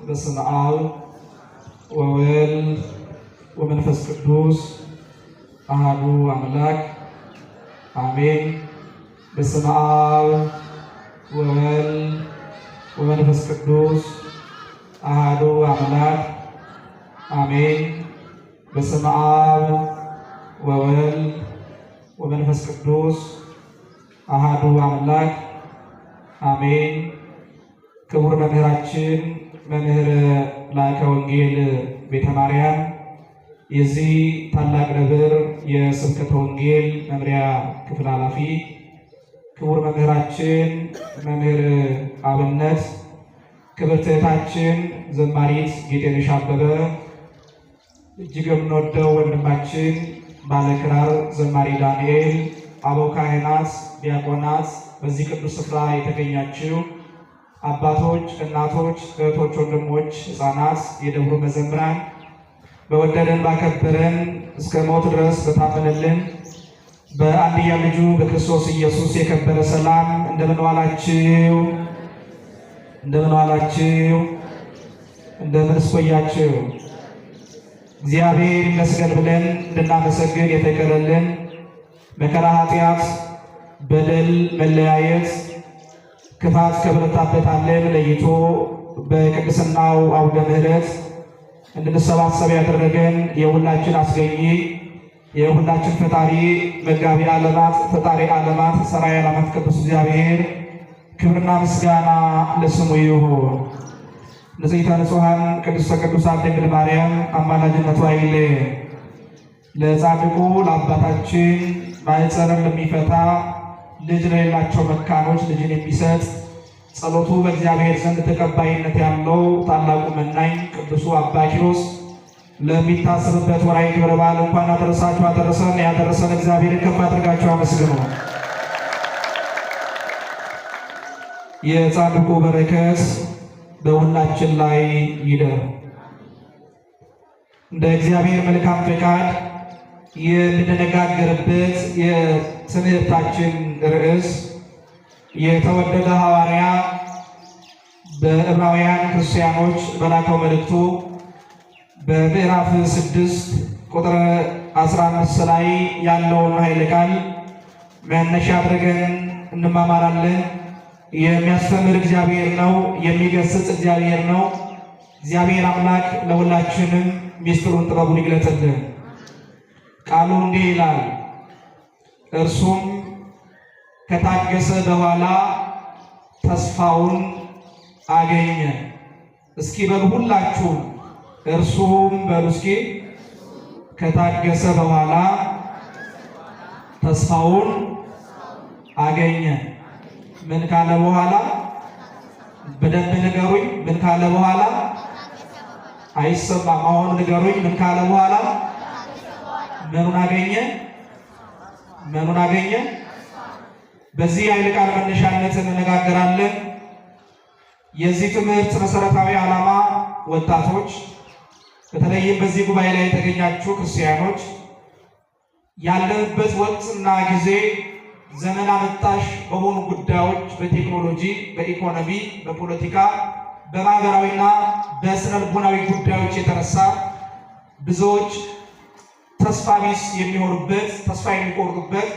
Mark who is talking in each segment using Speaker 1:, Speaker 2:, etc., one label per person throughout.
Speaker 1: በስመ አብ ወወልድ ወመንፈስ ቅዱስ አሐዱ አምላክ አሜን። በስመ አብ ወወልድ ወመንፈስ ቅዱስ አሐዱ አምላክ አሜን። በስመ አብ ወወልድ ወመንፈስ ቅዱስ አሐዱ አምላክ አሜን። ክቡር መምህራችን መምህር ላከ ወንጌል ቤተ ማርያም የዚህ ታላቅ ደብር የስብከተ ወንጌል መምሪያ ክፍል ኃላፊ፣ ክቡር መምህራችን መምህር አብነት፣ ክብርት እህታችን ዘማሪት ጌጤነሽ አበበ፣ እጅግ የምንወደው ወንድማችን ባለክራር ዘማሪ ዳንኤል፣ አበው ካህናት፣ ዲያቆናት፣ በዚህ ቅዱስ ስፍራ የተገኛችሁ አባቶች፣ እናቶች፣ እህቶች፣ ወንድሞች፣ ሕፃናት፣ የደብሩ መዘምራን፣ በወደደን ባከበረን እስከ ሞት ድረስ በታመነልን በአንድያ ልጁ በክርስቶስ ኢየሱስ የከበረ ሰላም እንደምን ዋላችሁ? እንደምን ዋላችሁ? እንደምንስ ቆያችሁ? እግዚአብሔር ይመስገን ብለን እንድናመሰግን የተቀረልን መከራ፣ ኃጢአት፣ በደል፣ መለያየት፣ ክፋት ከበረታበት ዓለም ለይቶ በቅድስናው አውደ ምሕረት እንድንሰባሰብ ያደረገን የሁላችን አስገኚ የሁላችን ፈጣሪ መጋቢ ዓለማት ፈጣሪ ዓለማት ሠራይ ዓለማት ቅዱስ እግዚአብሔር ክብርና ምስጋና ለስሙ ይሁን። ንጽሕተ ንጹሐን ቅድስተ ቅዱሳን ድንግል ማርያም አማላጅነቷ አይለየን። ለጻድቁ ለአባታችን ማኅፀንን ለሚፈታ ልጅ ለሌላቸው መካኖች ልጅን የሚሰጥ ጸሎቱ በእግዚአብሔር ዘንድ ተቀባይነት ያለው ታላቁ መናኝ ቅዱሱ አባ ኪሮስ ለሚታሰብበት ወርኃዊ ክብረ በዓል እንኳን አደረሳችሁ አደረሰን። ያደረሰን እግዚአብሔርን ከፍ አድርጋችሁ አመስግኑ። የጻድቁ በረከት በሁላችን ላይ ይደር። እንደ እግዚአብሔር መልካም ፈቃድ የምንነጋገርበት የትምህርታችን ርዕስ የተወደደ ሐዋርያ በዕብራውያን ክርስቲያኖች በላከው መልእክቱ በምዕራፍ 6 ቁጥር 15 ላይ ያለውን ኃይለ ቃል መነሻ አድርገን እንማማራለን። የሚያስተምር እግዚአብሔር ነው፣ የሚገስጽ እግዚአብሔር ነው። እግዚአብሔር አምላክ ለሁላችንም ሚስጥሩን ጥበቡን ይግለጥልን። ቃሉ እንዲህ ይላል፣ እርሱም ከታገሰ በኋላ ተስፋውን አገኘ። እስኪ በሉ ሁላችሁ እርሱም በሉ እስኪ ከታገሰ በኋላ ተስፋውን አገኘ። ምን ካለ በኋላ? በደንብ ንገሩኝ። ምን ካለ በኋላ? አይሰማም። አሁን ንገሩኝ። ምን ካለ በኋላ? ምኑን አገኘ? ምኑን አገኘ? በዚህ ኃይለ ቃል መነሻነት እንነጋገራለን። የዚህ ትምህርት መሰረታዊ ዓላማ ወጣቶች፣ በተለይም በዚህ ጉባኤ ላይ የተገኛችሁ ክርስቲያኖች ያለንበት ወቅትና ጊዜ ዘመን አመጣሽ በሆኑ ጉዳዮች በቴክኖሎጂ፣ በኢኮኖሚ፣ በፖለቲካ፣ በማህበራዊና በስነ ልቦናዊ ጉዳዮች የተነሳ ብዙዎች ተስፋ ቢስ የሚሆኑበት፣ ተስፋ የሚቆርጡበት፣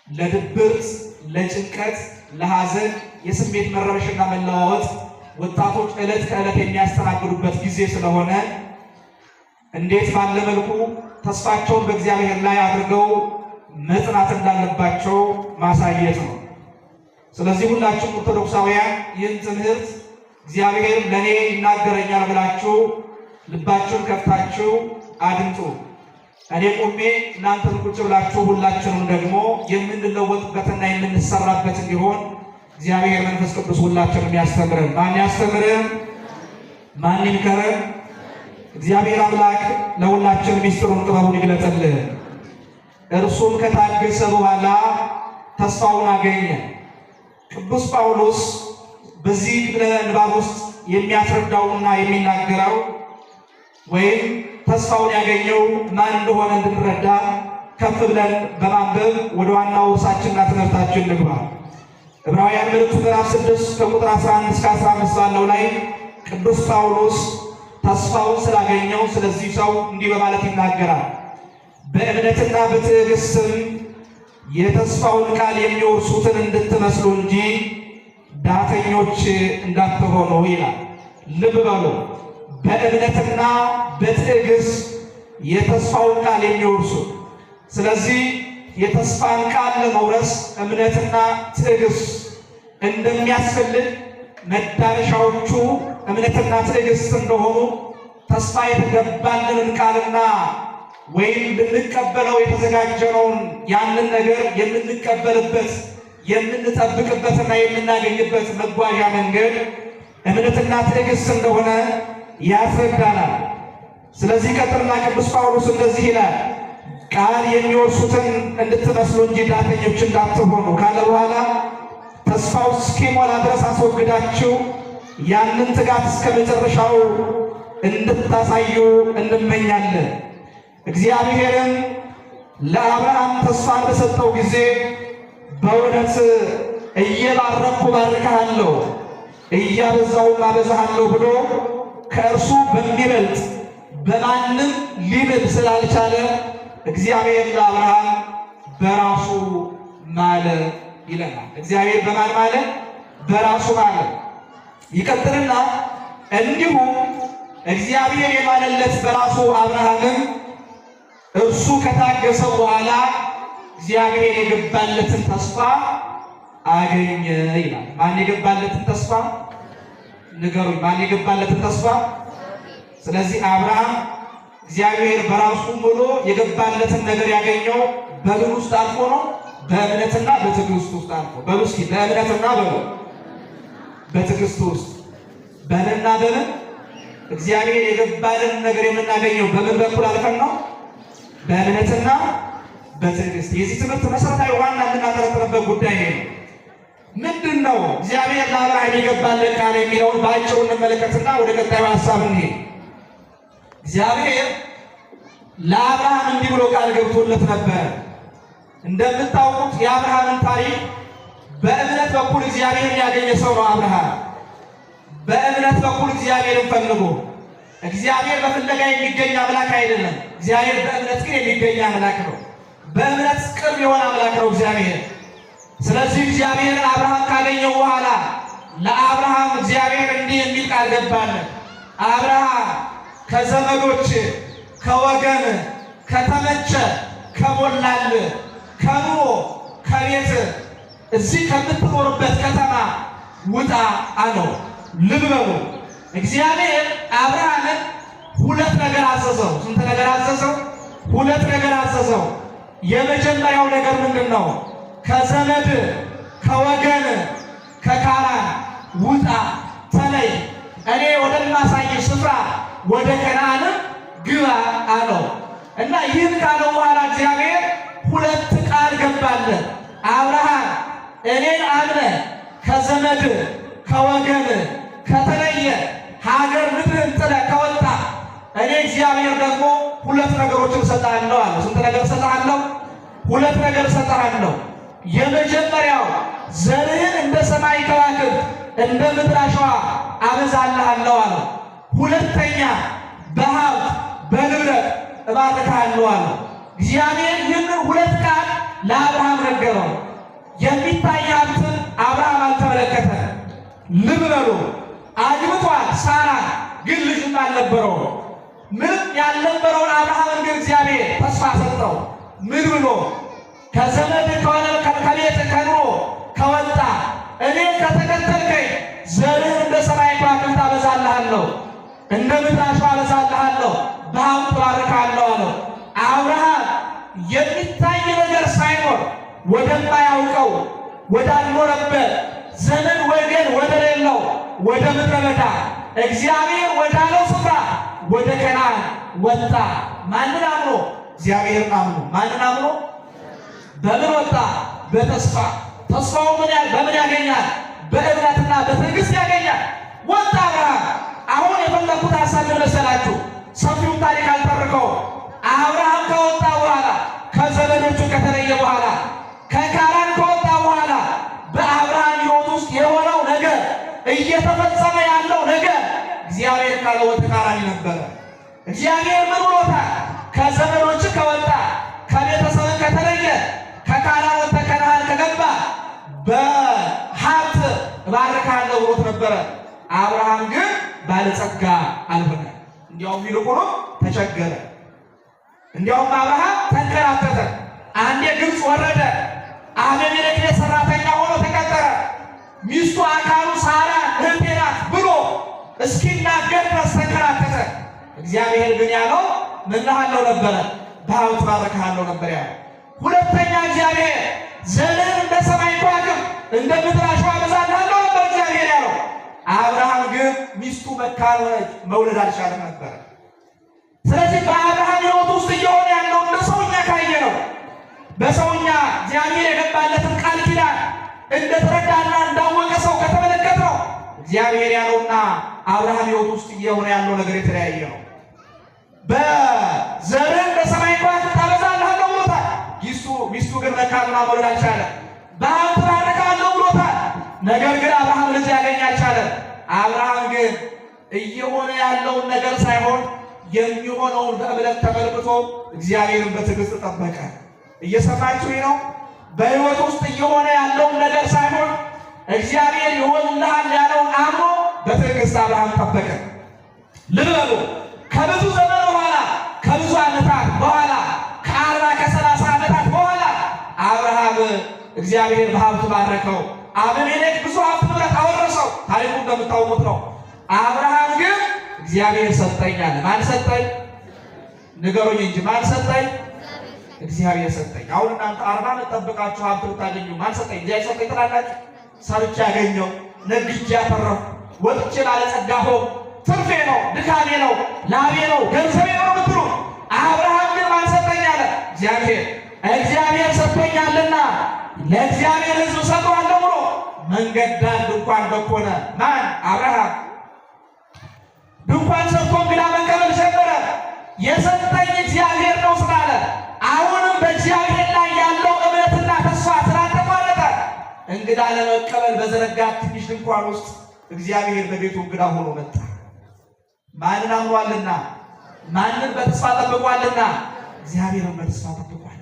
Speaker 1: ለድብርት፣ ለጭንቀት፣ ለሐዘን፣ የስሜት መረበሽና መለዋወጥ ወጣቶች ዕለት ከዕለት የሚያስተናግዱበት ጊዜ ስለሆነ እንዴት ባለ መልኩ ተስፋቸውን በእግዚአብሔር ላይ አድርገው መጽናት እንዳለባቸው ማሳየት ነው። ስለዚህ ሁላችሁም ኦርቶዶክሳውያን ይህን ትምህርት እግዚአብሔር ለእኔ ይናገረኛል ብላችሁ ልባችሁን ከፍታችሁ አድምጡ። እኔ ቆሜ እናንተን ቁጭ ብላችሁ ሁላችንም ደግሞ የምንለወጥበትና የምንሰራበት እንዲሆን እግዚአብሔር መንፈስ ቅዱስ ሁላችንም ያስተምረን። ማን ያስተምረን? ማን ይምከረን? እግዚአብሔር አምላክ ለሁላችን ሚስጥሩን ጥበቡን ይግለጥልን። እርሱም ከታገሰ በኋላ ተስፋውን አገኘ። ቅዱስ ጳውሎስ በዚህ ክፍለ ንባብ ውስጥ የሚያስረዳውና የሚናገረው ወይም ተስፋውን ያገኘው ማን እንደሆነ እንድንረዳ ከፍ ብለን በማንበብ ወደ ዋናው ርዕሳችንና ትምህርታችን እንግባ። ዕብራውያን መልእክቱ ምዕራፍ 6 ከቁጥር 11 እስከ 15 ባለው ላይ ቅዱስ ጳውሎስ ተስፋውን ስላገኘው ስለዚህ ሰው እንዲህ በማለት ይናገራል። በእምነትና በትዕግስትም የተስፋውን ቃል የሚወርሱትን እንድትመስሉ እንጂ ዳተኞች እንዳትሆኑ ይላል። ልብ በሉ። በእምነትና በትዕግስት የተስፋውን ቃል የሚወርሱ። ስለዚህ የተስፋን ቃል ለመውረስ እምነትና ትዕግስት እንደሚያስፈልግ መዳረሻዎቹ እምነትና ትዕግስት እንደሆኑ ተስፋ የተገባልንን ቃልና ወይም ልንቀበለው የተዘጋጀነውን ያንን ነገር የምንቀበልበት የምንጠብቅበትና የምናገኝበት መጓዣ መንገድ እምነትና ትዕግስት እንደሆነ ያስረዳናል። ስለዚህ ቀጥልና ቅዱስ ጳውሎስ እንደዚህ ይላል፣ ቃል የሚወርሱትን እንድትመስሉ እንጂ ዳተኞች እንዳትሆኑ ካለ በኋላ ተስፋው እስኪሞላ ድረስ አስወግዳችሁ ያንን ትጋት እስከ መጨረሻው እንድታሳዩ እንመኛለን። እግዚአብሔርም ለአብርሃም ተስፋ በሰጠው ጊዜ በእውነት እየባረኩ ባርክሃለሁ እያበዛሁም አበዛሃለሁ ብሎ ከእርሱ በሚበልጥ በማንም ሊምል ስላልቻለ እግዚአብሔር ለአብርሃም በራሱ ማለ ይለናል። እግዚአብሔር በማን ማለ? በራሱ ማለ። ይቀጥልና እንዲሁ እግዚአብሔር የማለለት በራሱ አብርሃምም እርሱ ከታገሰው በኋላ እግዚአብሔር የገባለትን ተስፋ አገኘ ይላል። ማን የገባለትን ተስፋ ንገሩኝ? ማን የገባለትን ተስፋ? ስለዚህ አብርሃም እግዚአብሔር በራሱ ብሎ የገባለትን ነገር ያገኘው በምን ውስጥ አልፎ ነው? በእምነትና በትዕግስት ውስጥ አልፎ። በሉ እስኪ በእምነትና በትዕግስት ውስጥ በእምነትና በምን እግዚአብሔር የገባልን ነገር የምናገኘው በምን በኩል አልፈን ነው? በእምነትና በትዕግስት። የዚህ ትምህርት መሰረታዊ ዋና የምናጠረጥርበት ጉዳይ ነው። ምንድን ነው እግዚአብሔር ለአብርሃም የገባልን ቃል የሚለውን በአጭሩ እንመለከትና ወደ ቀጣዩ ሀሳብ እንሄድ። እግዚአብሔር ለአብርሃም እንዲህ ብሎ ቃል ገብቶለት ነበር። እንደምታውቁት የአብርሃምን ታሪክ በእምነት በኩል እግዚአብሔር ያገኘ ሰው ነው አብርሃም። በእምነት በኩል እግዚአብሔርን ፈልጎ፣ እግዚአብሔር በፍለጋ የሚገኝ አምላክ አይደለም። እግዚአብሔር በእምነት ግን የሚገኝ አምላክ ነው። በእምነት ቅርብ የሆነ አምላክ ነው እግዚአብሔር። ስለዚህ እግዚአብሔር አብርሃም ካገኘው በኋላ ለአብርሃም እግዚአብሔር እንዲህ የሚል ቃል ገባለት። አብርሃም ከዘመዶች ከወገን ከተመቸ ከሞላል ከኑሮ ከቤት እዚህ ከምትኖርበት ከተማ ውጣ አለው። ልብ በሉ። እግዚአብሔር አብርሃምን ሁለት ነገር አዘዘው። ስንት ነገር አዘዘው? ሁለት ነገር አዘዘው። የመጀመሪያው ነገር ምንድን ነው? ከዘመድ ከወገን ከካራን ውጣ ተለይ፣ እኔ ወደማሳይ ስፍራ ወደ ከነዓን ግባ አለው እና ይህን ካለው በኋላ እግዚአብሔር ሁለት ቃል ገባለት። አብርሃም እኔን አምነህ ከዘመድ ከወገን ከተለየ ሀገር ምድርን ጥለህ ከወጣ እኔ እግዚአብሔር ደግሞ ሁለት ነገሮችን እሰጥሃለሁ አለ። ስንት ነገር እሰጥሃለሁ? ሁለት ነገር እሰጥሃለሁ። የመጀመሪያው ዘርህን እንደ ሰማይ ከዋክብት እንደ ምድር አሸዋ አበዛልሃለሁ አለ። ሁለተኛ በሀብት በንብረት እባርክሃለሁ አለ። እግዚአብሔር ይህንን ሁለት ቃል ለአብርሃም ነገረው። የሚታይ ሀብትን አብርሃም አልተመለከተ። ልብ በሉ። አግብቷል ሳራ፣ ግን ልጅም አልነበረው። ምንም ያልነበረውን አብርሃምን ግን እግዚአብሔር ተስፋ ሰጠው። ምን ብሎ? ከዘመድ ከቤት ከኑሮ ከወጣ እኔ ከተከተልከኝ ዘርህን እንደ ሰማይ ከዋክብት አበዛልሃለሁ፣ እንደ ምድር አሸዋ አበዛልሃለሁ፣ በሀብት እባርክሃለሁ አለው። አብርሃም የሚታይ ነገር ሳይኖር ወደማያውቀው ወዳልኖረበት ዘመን ወገን ወደሌለው ወደ ምድረ በዳ እግዚአብሔር ወዳለው ስፍራ ወደ ከነዓን ወጣ። ማንን አምኖ? እግዚአብሔርን አምኖ። ማንን አምኖ? በምን ወጣ? በተስፋ። ተስፋው በምን ያገኛል? በእምነትና በትዕግስት ያገኛል። ወጣ አብርሃም። አሁን የፈለኩት ሀሳብ መሰላችሁ? ሰፊውን ታሪክ አልተርከው። አብርሃም ከወጣ በኋላ ከዘመዶቹ ከተለየ በኋላ ከካራን ከወጣ በኋላ በአብርሃም ሕይወት ውስጥ የሆነው ነገር እየተፈጸመ ያለው ነገር ካለው በተቃራኒ ነበረ። እግዚአብሔር ምን ብሎታል? ከዘመዶች ከወጣ ከቤተሰብ ከተለየ ከካራን ከከነዓን ከገባ በሀብት እባርካለሁ ብሎት ነበረ። አብርሃም ግን ባለጸጋ አልሆነ። እንዲያውም ይልቁኑ ተቸገረ። እንዲያውም አብርሃም ተንከራተተ። አንዴ ግብፅ ወረደ። አቤሜሌክ ሰራተኛ ሆኖ ተቀጠረ። ሚስቱ አካሉ ሳራ እህቴ ናት ብሎ እስኪናገር ድረስ ተንከራተተ። እግዚአብሔር ግን ያለው ምን እልሃለሁ ነበረ? በሀብት እባርክሃለሁ ነበር ያለው። ሁለተኛ እግዚአብሔር ዘርህን እንደ ሰማይ ከዋክብት እንደ ምድር አሸዋ አበዛልሃለሁ ነበር እግዚአብሔር ያለው። አብርሃም ግን ሚስቱ መካን ሆነች፣ መውለድ አልቻለም ነበር። ስለዚህ በአብርሃም ሕይወት ውስጥ እየሆነ ያለው እንደ ሰውኛ ካየ ነው። በሰውኛ እግዚአብሔር የገባለትን ቃል ኪዳን እንደተረዳና እንዳወቀ ሰው ከተመለከተ ነው እግዚአብሔር ያለውና አብርሃም ሕይወት ውስጥ እየሆነ ያለው ነገር የተለያየ ነው። በዘርህን እንደ ሰማይ ከዋክብት አበዛልሃለሁ ብሎታል። ሚስቱ ግን መካንና መውለድ አልቻለም። በሀብት እባርክሃለሁ ብሎታል። ነገር ግን አብርሃም ልጅ ያገኝ አልቻለም። አብርሃም ግን እየሆነ ያለውን ነገር ሳይሆን የሚሆነውን በእምነት ተመልክቶ እግዚአብሔርን በትዕግስት ጠበቀ። እየሰማችሁ ነው? በሕይወት ውስጥ እየሆነ ያለውን ነገር ሳይሆን እግዚአብሔር ይሆንልሃል ያለውን አምኖ በትዕግስት አብርሃም ጠበቀ። ልበሉ ከብዙ ዘመን በኋላ ከብዙ ዓመታት በኋላ ከ40 ከ30 ዓመታት በኋላ አብርሃም እግዚአብሔር በሀብቱ ባረከው። አቤሜሌክ ብዙ ሀብት ንብረት አወረሰው። ታሪኩ እንደምታውቁት ነው። አብርሃም ግን እግዚአብሔር ሰጠኝ አለ። ማን ሰጠኝ? ንገሩኝ እንጂ ማን ሰጠኝ? እግዚአብሔር ሰጠኝ። አሁን እናንተ 40 ዓመት ጠብቃችሁ ሀብት ብታገኙ ማን ሰጠኝ? እግዚአብሔር ሰጠኝ ትላላችሁ። ሰርቼ ያገኘው ነግጄ ያተረፍኩ ወጥቼ ባለጸጋ ሆንኩ፣ ትርፌ ነው፣ ድካሜ ነው፣ ላቤ ነው፣ ገንዘቤ ነው ብትሉ፣ አብርሃም ግን ማን ሰጠኝ አለ? እግዚአብሔር። እግዚአብሔር ሰጥቶኛልና ለእግዚአብሔር ሕዝብ ሰጠዋለሁ ብሎ መንገድ ዳር ድንኳን በኮነ ማን? አብርሃም። ድንኳን ሰርቶ እንግዳ መቀበል ጀመረ። የሰጠኝ እግዚአብሔር ነው ስላለ አሁንም በእግዚአብሔር ላይ ያለው እምነትና ተስፋ ስላልተቋረጠ እንግዳ ለመቀበል በዘረጋ ትንሽ ድንኳን ውስጥ እግዚአብሔር በቤቱ እንግዳ ሆኖ መጣ። ማንን አምኗልና? ማንን በተስፋ ጠብቋልና? እግዚአብሔርን በተስፋ ጠብቋልና።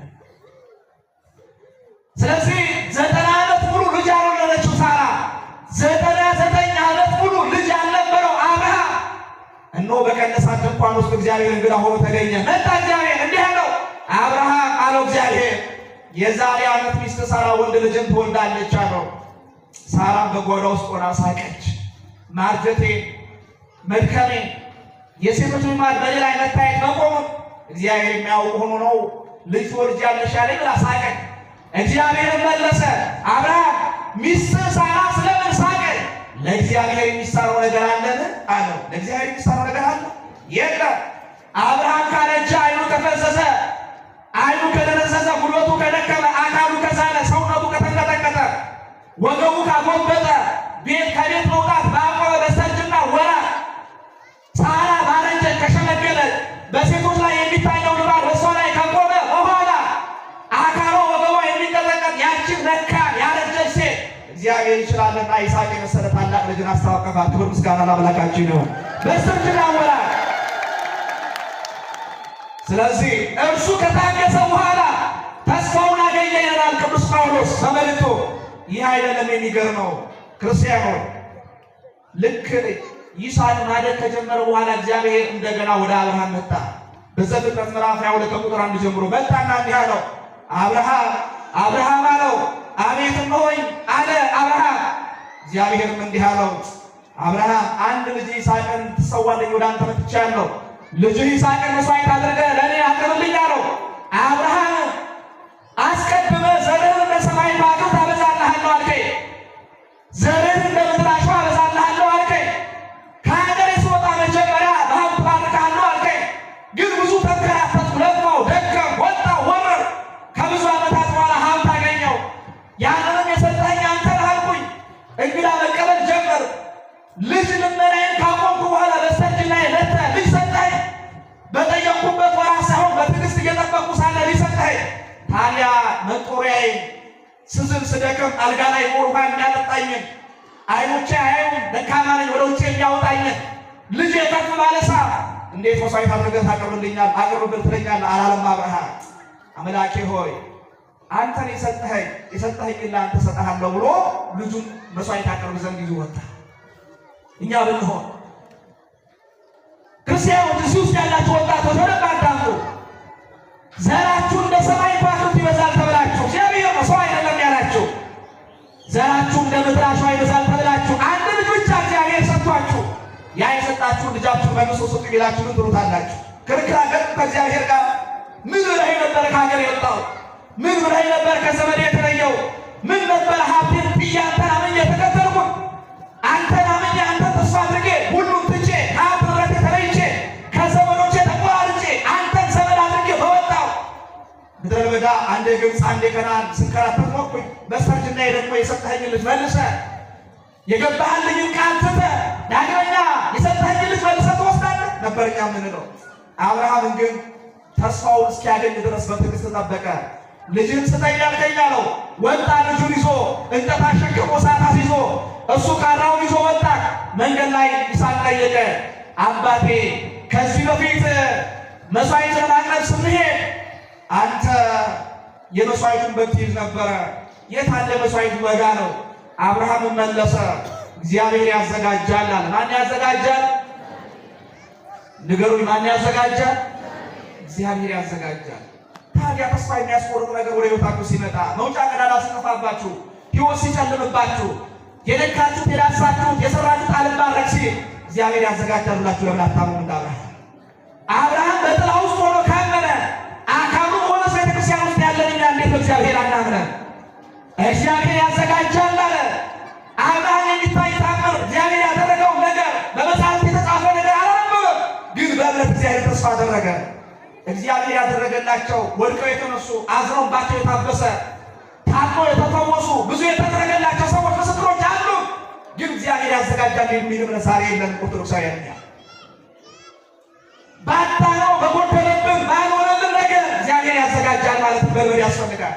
Speaker 1: ስለዚህ 90 ዓመት ሙሉ ልጅ ያልወለደችው ሳራ፣ 99 ዓመት ሙሉ ልጅ ያልነበረው አብርሃም እነሆ በቀደሳት ድንኳን ውስጥ እግዚአብሔር እንግዳ ሆኖ ተገኘ። መጣ እግዚአብሔር እንዲህ አለው፣ አብርሃም አለው እግዚአብሔር የዛሬ ዓመት ሚስት ሳራ ወንድ ልጅን ትወልዳለች አለው። ሳራም በጓዳ ውስጥ ሆና ሳቀች። ማርጀቴ መድከሜ የሴቶች ልማድ በሌላ አይነት ታየት መቆሙ እግዚአብሔር የሚያውቅ ሆኖ ነው ልጅ ትወልጃለሽ ያለኝ ብላ ሳቀች። እግዚአብሔር መለሰ፣ አብርሃም ሚስት ሳራ ስለምን ሳቀች? ለእግዚአብሔር የሚሳነው ነገር አለን አለው። ለእግዚአብሔር የሚሳነው ነገር አለ? የለም። አብርሃም ካረጀ፣ አይኑ ከፈዘዘ፣ አይኑ ከደነዘዘ፣ ጉልበቱ ከደከመ፣ አካሉ ከዛለ፣ ሰውነቱ ከተንቀጠቀጠ፣ ወገቡ ካጎበጠ፣ ቤት ከቤት መውጣት ባቆመ በስተርጅና ወራት ሳራ ባረጀች ከሸመገለች በሴቶች ላይ የሚታየው ልማድ በእሷ ላይ ከቆመ በኋላ አካሏ ወገቧ የሚንቀጠቀጥ ያችን መካን ያረጀች ሴት እግዚአብሔር ይችላልና ይስሐቅ የመሰለ ታላቅ ልጅን አስተዋቀፋት። ክብር ምስጋና ለአምላካችን ይሁን። በስተርጅና ወራት ስለዚህ እርሱ ከታገሰ በኋላ ተስፋውን አገኘ ይላል ቅዱስ ጳውሎስ በመልእክቱ። ይህ አይደለም የሚገርመው ክርስቲያኖች፣ ልክ ይስሐቅ ማደግ ከጀመረ በኋላ እግዚአብሔር እንደገና ወደ አብርሃም መጣ። በዘፍጥረት ምዕራፍ 22 ከቁጥር 1 ጀምሮ መጣና እንዲህ አለው፣ አብርሃም አብርሃም አለው። አቤት እነሆኝ አለ አብርሃም። እግዚአብሔርም እንዲህ አለው፣ አብርሃም አንድ ልጅ ይስሐቅን ትሰዋለኝ ወደ አንተ መጥቻለሁ። ልጅህ ይስሐቅን መስዋዕት አድርገህ ለእኔ አቅርብልኝ አለው። አብርሃም አስቀድመህ ዘርህን እንደ ሰማይ ከዋክብት አበዛልሃለሁ አልከኝ፣ ዘርህን እንደ ምድር አሸዋ አበዛልሃለሁ አልከኝ። ከሀገሬ ስወጣ መጀመሪያ በሀብት እባርክሃለሁ አልከኝ። ግን ብዙ ተንከራተትኩ፣ ለፋሁ፣ ደከምኩ፣ ወጣሁ፣ ወረድኩ። ከብዙ ዓመታት በኋላ ሀብት አገኘሁ። ያንንም የሰጠኸኝ አንተ ነህ አልኩኝ። እንግዳ መቀበል ጀመርኩ። ልጅ ልመናዬን ካቆምኩ በኋላ በስተርጅናዬ መጥተህ ልጅ ሰጠኸኝ። በጠየቅኩበት ወራት ሳይሆን በትዕግስት እየጠበቅኩ ሳለ ልጅ ሰጠኸኝ። ታዲያ መጦሪያዬን ስዝል ስደክም አልጋ ላይ ውሃ የሚያጠጣኝን፣ አይኖቼ አያዩም ደካማ ነኝ ወደ ውጭ የሚያወጣኝን፣ ልጅ ከፍ ባለ ሰዓት እንዴት መስዋዕት አድርገህ ታቀርብልኛል አቅርብልኝ ትለኛለህ አላለም አብርሃም። አምላኬ ሆይ አንተን የሰጠኸኝ ለአንተ እሰጥሃለሁ ብሎ ልጁን መስዋዕት ያቀርብ ዘንድ ይዞ ወጣ። እኛ ብንሆን ክርስቲያኖች እዚህ ውስጥ ያላችሁ ወጣቶች በደንብ አዳምጡ። ዘራችሁ እንደ ሰማይ ከዋክብት ይበዛል ተብላችሁ እግዚአብሔር ነው ሰው አይደለም ያላችሁ። ዘራችሁ እንደ ምድር አሸዋ ይበዛል ተብላችሁ አንድ ልጅ ብቻ እግዚአብሔር ሰጥቷችሁ ያ የሰጣችሁን ልጃችሁን መልሶ ስጡ ቢላችሁ ምን ትሉታላችሁ? ክርክር አገር ከእግዚአብሔር ጋር ምን ብለህ ነበር ከሀገር የወጣው? ምን ብለህ ነበር ከዘመድ የተለየው? ምን ነበር ሀብቴን ጥዬ አንተን አምኜ የተከተልኩት? አንተን አምኜ አንተን ተስፋ አድርጌ ሁሉም ትቼ ከሀብት ንብረቴ ተለይቼ ከዘመዶቼ ተቆራርጬ አንተን ዘመድ አድርጌ በወጣው ምድረ በዳ አንዴ ግብፅ አንዴ ከነዓን ስንከራተት ኖርኩኝ። በስተርጅናዬ ደግሞ የሰጠኸኝ ልጅ መልሰህ የገባህልኝን ቃል ትተህ ዳግመኛ የሰጠኸኝ ልጅ መልሰህ ትወስዳለህ ነበር እኛ የምንለው። አብርሃምን ግን ተስፋውን እስኪያገኝ ድረስ በትዕግስት ተጠበቀ። ልጅህን ስጠኝ አልከኝ አለው። ወጣ። ልጁን ይዞ እንጨት አሸክሞ እሳት አስይዞ እሱ ካራውን ይዞ ወጣ። መንገድ ላይ ይስሐቅ ጠየቀ። አባቴ ከዚህ በፊት መስዋዕት ለማቅረብ ስንሄድ አንተ የመስዋዕቱን በግ ትይዝ ነበረ፣ የት አለ መስዋዕቱ በግ አለው። አብርሃም መለሰ እግዚአብሔር ያዘጋጃል አለ። ማን ያዘጋጃል? ንገሩኝ፣ ማን ያዘጋጃል? እግዚአብሔር ያዘጋጃል። ታዲያ ተስፋ የሚያስቆርጥ ነገር ወደ ሕይወታችሁ ሲመጣ፣ መውጫ ቀዳዳ ሲጠፋባችሁ፣ ሕይወት ሲጨልምባችሁ፣ የደካችሁት የዳሳችሁት የሰራችሁት አልባረክ ሲል እግዚአብሔር ያዘጋጃል ብላችሁ ለምን አታምኑ? አብርሃም በጥላ ውስጥ ሆኖ ካመነ አካሉ ሆነ ቤተክርስቲያን ውስጥ ያለን እኛ እንዴት በእግዚአብሔር አናምነን? እግዚአብሔር ያዘጋጃል አለ። አብርሃም የሚታይ ታምር እግዚአብሔር ያደረገው ነገር በመጽሐፍ የተጻፈ ነገር አላነበበም፣ ግን በእምነት እግዚአብሔር ተስፋ አደረገ። እግዚአብሔር ያደረገላቸው ወድቀው የተነሱ አዝነውባቸው የታበሰ ታመው የተፈወሱ ብዙ የተደረገላቸው ሰዎች ምስክሮች አሉ። ግን እግዚአብሔር ያዘጋጃል የሚል እምነት ዛሬ የለንም ኦርቶዶክሳውያን። ባጣነው በጎደለብን ባልሆነልን ነገር እግዚአብሔር ያዘጋጃል ማለት በልበድ ያስፈልጋል።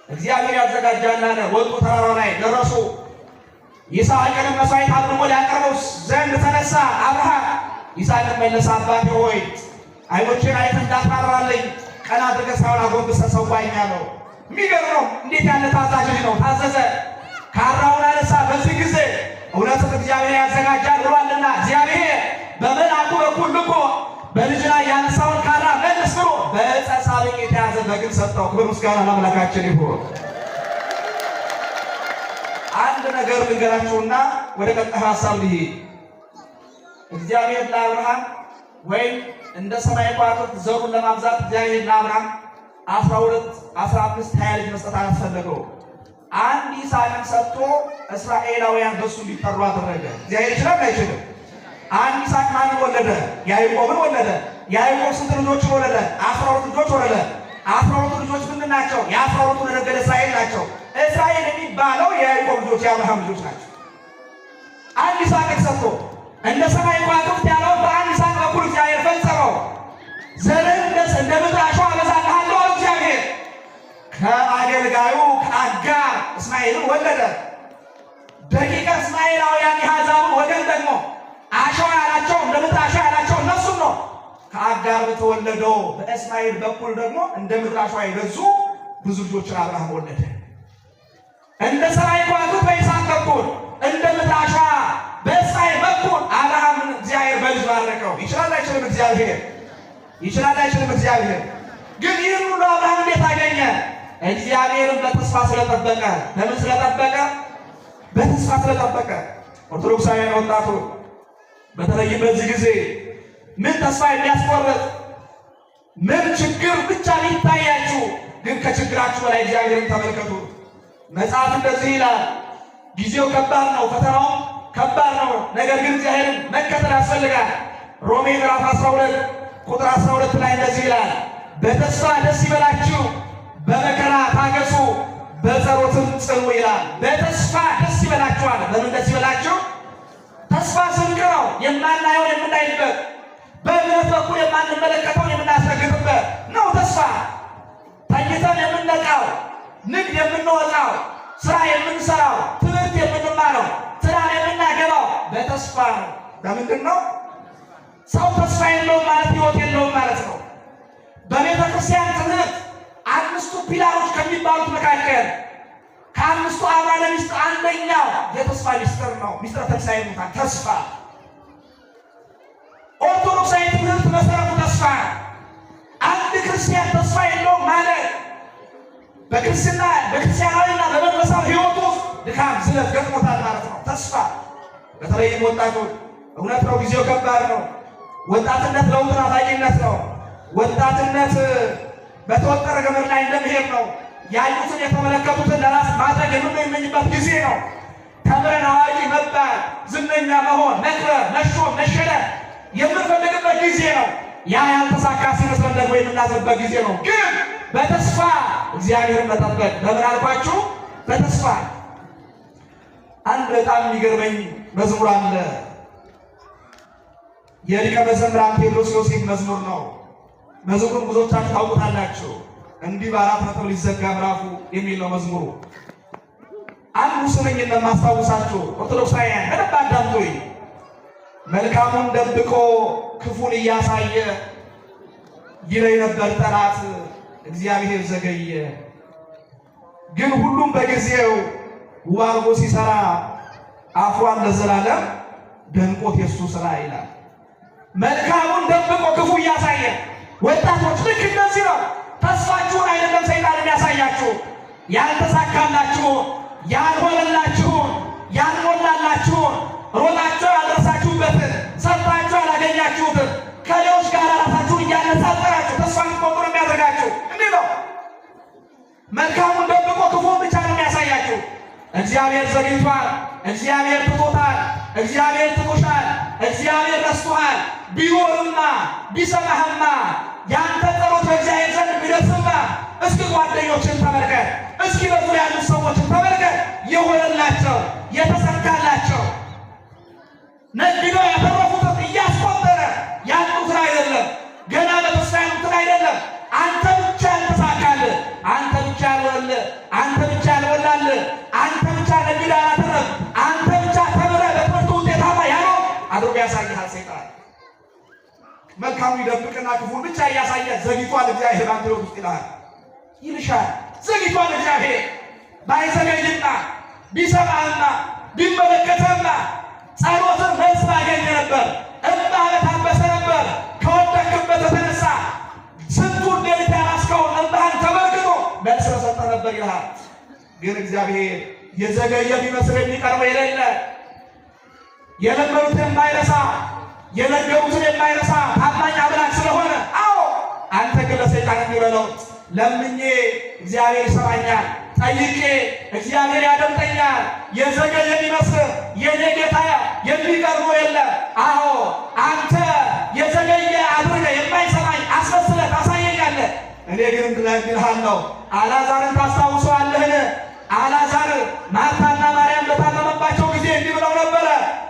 Speaker 1: እግዚአብሔር ያዘጋጃል አለ። ወጡ፣ ተራራው ላይ ደረሱ። ይስሐቅንም መስዋዕት አድርጎ ሊያቀርበው ዘንድ ተነሳ። አብርሃም ይስሐቅን መለሰ፣ አባቴ ሆይ አይኖቼን አይተህ እንዳትራራልኝ ቀና አድርገህ ሳይሆን አጎንብሰህ ሰዋኝ አለው። የሚገርም ነው። እንዴት ያለ ታዛዥ ነው! ታዘዘ። ካራውን አነሳ። በዚህ ጊዜ እውነትም እግዚአብሔር ያዘጋጃል ብሏልና እግዚአብሔር በመልአኩ በኩል ልኮ በልጅ ላይ ያነሳውን ካራ መልስ ብሎ በዕፀ ሳቤቅ የተያዘ በግን ሰጠው። ክብር ምስጋና ለአምላካችን ይሁን። አንድ ነገር ልንገራችሁና ወደ ቀጣዩ ሀሳብ ልሂድ። እግዚአብሔር ለአብርሃም ወይም እንደ ሰማይ ከዋክብት ዘሩን ለማብዛት እግዚአብሔር ለአብርሃም 12፣ 15፣ 20 ልጅ መስጠት አላስፈለገው። አንድ ይስሐቅን ሰጥቶ እስራኤላውያን በሱ እንዲጠሩ አደረገ። እግዚአብሔር ይችላል አይችልም? አንድ ይስሐቅ ማንን ወለደ? ያዕቆብን ወለደ። ያዕቆብ ስንት ልጆችን ወለደ? 12 ልጆች ወለደ። 12 ልጆች ምንድን ናቸው? የ12ቱ ነገደ እስራኤል ናቸው። እስራኤል የሚባለው የያዕቆብ ልጆች የአብርሃም ልጆች ናቸው። አንድ ይስሐቅን ሰጥቶ እንደ ሰማይ ከዋክብት ያለውን በአንድ ይስሐቅ በኩል እግዚአብሔር ፈጸመው። ዘርህን እንደ ምድር አሸዋ አበዛልሃለሁ አለ እግዚአብሔር። ከአገልጋዩ ከአጋር እስማኤልን ወለደ። ደቂቀ እስማኤላውያን የአሕዛብን ወገን ደግሞ አሸዋ ያላቸው እንደ ምድር አሸዋ ያላቸው እነሱም ነው። ከአጋር በተወለደው በእስማኤል በኩል ደግሞ እንደ ምድር አሸዋ የበዙ ብዙ ልጆችን አብርሃም ወለደ። እንደ ሰማይ ከዋክብት በይስሐቅ በኩል እንደ ምድር አሸዋ በእስራኤል በኩል አብርሃምን እግዚአብሔር በልጅ ባረከው። ይችላል አይችልም? እግዚአብሔር ይችላል አይችልም? እግዚአብሔር ግን ይህን ሁሉ አብርሃም እንዴት አገኘ? እግዚአብሔርን በተስፋ ስለጠበቀ። ለምን ስለጠበቀ? በተስፋ ስለጠበቀ። ኦርቶዶክሳውያን ወጣቶች በተለይ በዚህ ጊዜ ምን ተስፋ የሚያስቆርጥ ምን ችግር ብቻ ሊታያችሁ፣ ግን ከችግራችሁ በላይ እግዚአብሔርን ተመልከቱ። መጽሐፍ እንደዚህ ይላል፣ ጊዜው ከባድ ነው፣ ፈተናውም ከባድ ነው። ነገር ግን እግዚአብሔርን መከተል ያስፈልጋል። ሮሜ ምዕራፍ 12 ቁጥር 12 ላይ እንደዚህ ይላል፣ በተስፋ ደስ ይበላችሁ፣ በመከራ ታገሱ፣ በጸሎትም ጽኑ ይላል። በተስፋ ደስ ይበላችኋል። በምን ደስ ይበላችሁ? ተስፋ ስንቅ ነው፣ የማናየውን የምናይበት፣ በእምነት በኩል የማንመለከተውን የምናስረግጥበት ነው። ተስፋ ተኝተን የምንነቃው፣ ንግድ የምንወጣው፣ ስራ የምንሰራው፣ ትምህርት የምንማረው፣ ትዳር የምናገባው በተስፋ ነው። ለምንድን ነው? ሰው ተስፋ የለውም ማለት ሕይወት የለውም ማለት ነው። በቤተ ክርስቲያን ትምህርት አምስቱ ፒላሮች ከሚባሉት መካከል ከአምስቱ አዕማደ ምስጢር አንደኛው የተስፋ ምስጢር ነው። ምስጢረ ትንሣኤ ሙታን ተስፋ። ኦርቶዶክሳዊ ትምህርት መሰረቱ ተስፋ። አንድ ክርስቲያን ተስፋ የለውም ማለት በክርስቲያናዊና በመንፈሳዊ ሕይወቱ ድካም፣ ዝለት ገጥሞታል ማለት ነው። ተስፋ በተለይም ወጣቶች፣ እውነት ነው ጊዜው ከባድ ነው። ወጣትነት ለውጥ ናፋቂነት ነው። ወጣትነት በተወጠረ ገመድ ላይ እንደመሄድ ነው። ያዩትን የተመለከቱትን ለራስ ማድረግ የምንመኝበት ጊዜ ነው። ተምረን አዋቂ መባል፣ ዝነኛ መሆን፣ መክበር፣ መሾም፣ መሸለም የምንፈልግበት ጊዜ ነው። ያ ያልተሳካ ሲመስለን ደግሞ የምናዝንበት ጊዜ ነው። ግን በተስፋ እግዚአብሔርን መጠበቅ በምን አልኳችሁ? በተስፋ። አንድ በጣም የሚገርመኝ መዝሙር አለ። የሊቀ መዘምራን ቴዎድሮስ ዮሴፍ መዝሙር ነው። መዝሙሩን ብዙዎቻችሁ ታውቁታላችሁ። እንዲህ በአራት ነጥብ ሊዘጋ ምዕራፉ የሚል ነው መዝሙሩ። አንዱ ስንኝ እንደማስታውሳችሁ ኦርቶዶክሳውያን በደንብ አዳምጡኝ። መልካሙን ደብቆ ክፉን እያሳየ ይለኝ ነበር ጠላት እግዚአብሔር ዘገየ። ግን ሁሉም በጊዜው ውብ አድርጎ ሲሰራ አፍሯን ለዘላለም ደንቆት የሱ ስራ ይላል። መልካሙን ደብቆ ክፉ እያሳየ ወጣቶች ልክ እንደዚህ ነው። ተስፋችሁን አይደለም ሰይጣን የሚያሳያችሁ፣ ያልተሳካላችሁን፣ ያልሆነላችሁን፣ ያልሞላላችሁን፣ ሮጣችሁ ያልደረሳችሁበትን፣ ሰርታችሁ ያላገኛችሁትን ከሌሎች ጋር ራሳችሁን እያነጻጸራችሁ ተስፋ እንድትቆርጡ የሚያደርጋችሁ እንዲህ ነው። መልካሙን ደብቆ ክፉን ብቻ ነው የሚያሳያችሁ። እግዚአብሔር ዘግይቷል፣ እግዚአብሔር ትቶታል፣ እግዚአብሔር ትቶሻል፣ እግዚአብሔር ረስቶሃል ቢኖርማ ቢሰማህማ ያንተ ጸሎት በእግዚአብሔር ዘንድ ቢደርስማ እስኪ ጓደኞችን ተመልከት፣ እስኪ በዙሪያ ያሉ ሰዎችን ተመልከት። የሆነላቸው የተሳካላቸው ነግደው ያተረፉትን እያስቆጠረ ያሉትን አይደለም፣ ገና በተስፋ ያሉትን አይደለም። አንተ ብቻ ያልተሳካልህ፣ አንተ ብቻ ያልሆነልህ፣ አንተ ብቻ ያልሞላልህ፣ አንተ ብቻ ነግደህ ያላተረፍ፣ አንተ ብቻ ተምረህ በትምህርቱ ውጤታማ ያልሆንክ አድርጎ ያሳይሃል ሰይጣን። መልካሙ ይደብቅና ክፉን ብቻ እያሳየ ዘግይቷል እግዚአብሔር ባንተ ሕይወት ውስጥ ይልሃል፣ ይልሻል። ዘግይቷል እግዚአብሔር ባይዘገይና ቢሰማህና ቢመለከተህና ጸሎትን መልስ ባገኘ ነበር፣ እንባህ በታበሰ ነበር። ከወደቅክበት የተነሳ ስንቱን ሌሊት ያላስከውን እንባህን ተመልክቶ መልስ በሰጠ ነበር ይልሃል። ግን እግዚአብሔር የዘገየ ቢመስል የሚቀርበው የሌለ የለመኑትን የማይረሳ የነገሩትን የማይረሳ ታማኝ አምላክ ስለሆነ፣ አዎ አንተ ግን ለሰይጣን የሚበለው ለምኜ እግዚአብሔር ይሰማኛል፣ ጠይቄ እግዚአብሔር ያደምጠኛል፣ የዘገየ ቢመስል የኔ ጌታ የሚቀርበው የለም። አዎ አንተ የዘገየ አድርገህ የማይሰማኝ አስመስለህ ታሳየኛለህ። እኔ ግን እልሃለሁ፣ አልዓዛርን ታስታውሰዋለህን? አልዓዛር ማርታና ማርያም በታመመባቸው ጊዜ እንዲህ ብለው ነበረ፣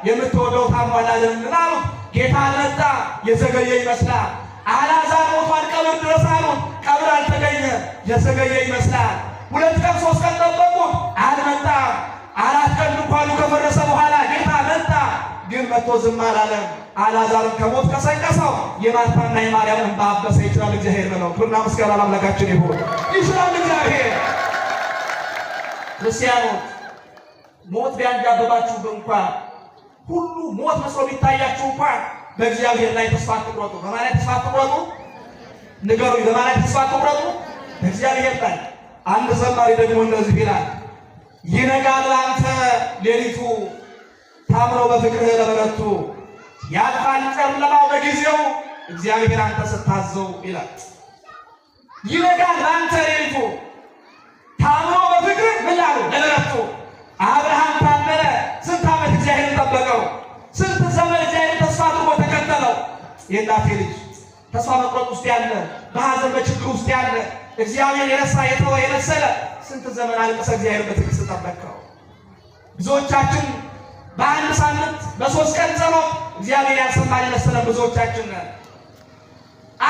Speaker 1: የምትወደው ታሟላልን አሉት። ጌታ መጣ፣ የዘገየ ይመስላል። አልዓዛር ሞቷል፣ ቀብር ድረስ አሉት። ቀብር አልተገኘ፣ የዘገየ ይመስላል። 2 ቀን 3 ቀን ጠበቁት፣ አልመጣም። 4 ቀን ድንኳኑ ከፈረሰ በኋላ ጌታ መጣ፣ ግን መጥቶ ዝም አላለም። አልዓዛርን ከሞት ቀሰቀሰው። የማርታና የማርያም እንባ አበሰ። ይችላል እግዚአብሔር ብለው ክብርና ምስጋና ለአምላካችን ይሁን። ይችላል እግዚአብሔር። ክርስቲያኖች ሞት ቢያንዣብባችሁ እንኳን ሁሉ ሞት መስሎ ቢታያችሁ እንኳን በእግዚአብሔር ላይ ተስፋ አትቁረጡ። በማን ላይ ተስፋ አትቁረጡ? ንገሩኝ። በማን ላይ ተስፋ አትቁረጡ? በእግዚአብሔር ላይ። አንድ ዘማሪ ደግሞ እንደዚህ ይላል፣ ይነጋል አንተ ሌሊቱ ታምነው በፍቅርህ ለበረቱ፣ ያልፋል ጨለማው በጊዜው እግዚአብሔር አንተ ስታዘው ይላል። ይነጋል አንተ ሌሊቱ ታምነው በፍቅርህ ምን ላሉ ለበረቱ። አብርሃም ታመነ፣ ስንት ዓመት እግዚአብሔርን ጠበቀው፣ ስንት ዘመን እግዚአብሔርን ተስፋ አድርጎ ተከተለው። የእናቴ ልጅ ተስፋ መቁረጥ ውስጥ ያለ፣ በሐዘን በችግር ውስጥ ያለ፣ እግዚአብሔር የረሳ የተወ የመሰለ ስንት ዘመን አልቅሰ እግዚአብሔርን በትዕግስት ጠበቀው። ብዙዎቻችን በአንድ ሳምንት በ3 ቀን ጸሎት እግዚአብሔር ያልሰማን የመሰለን ብዙዎቻችን ነን።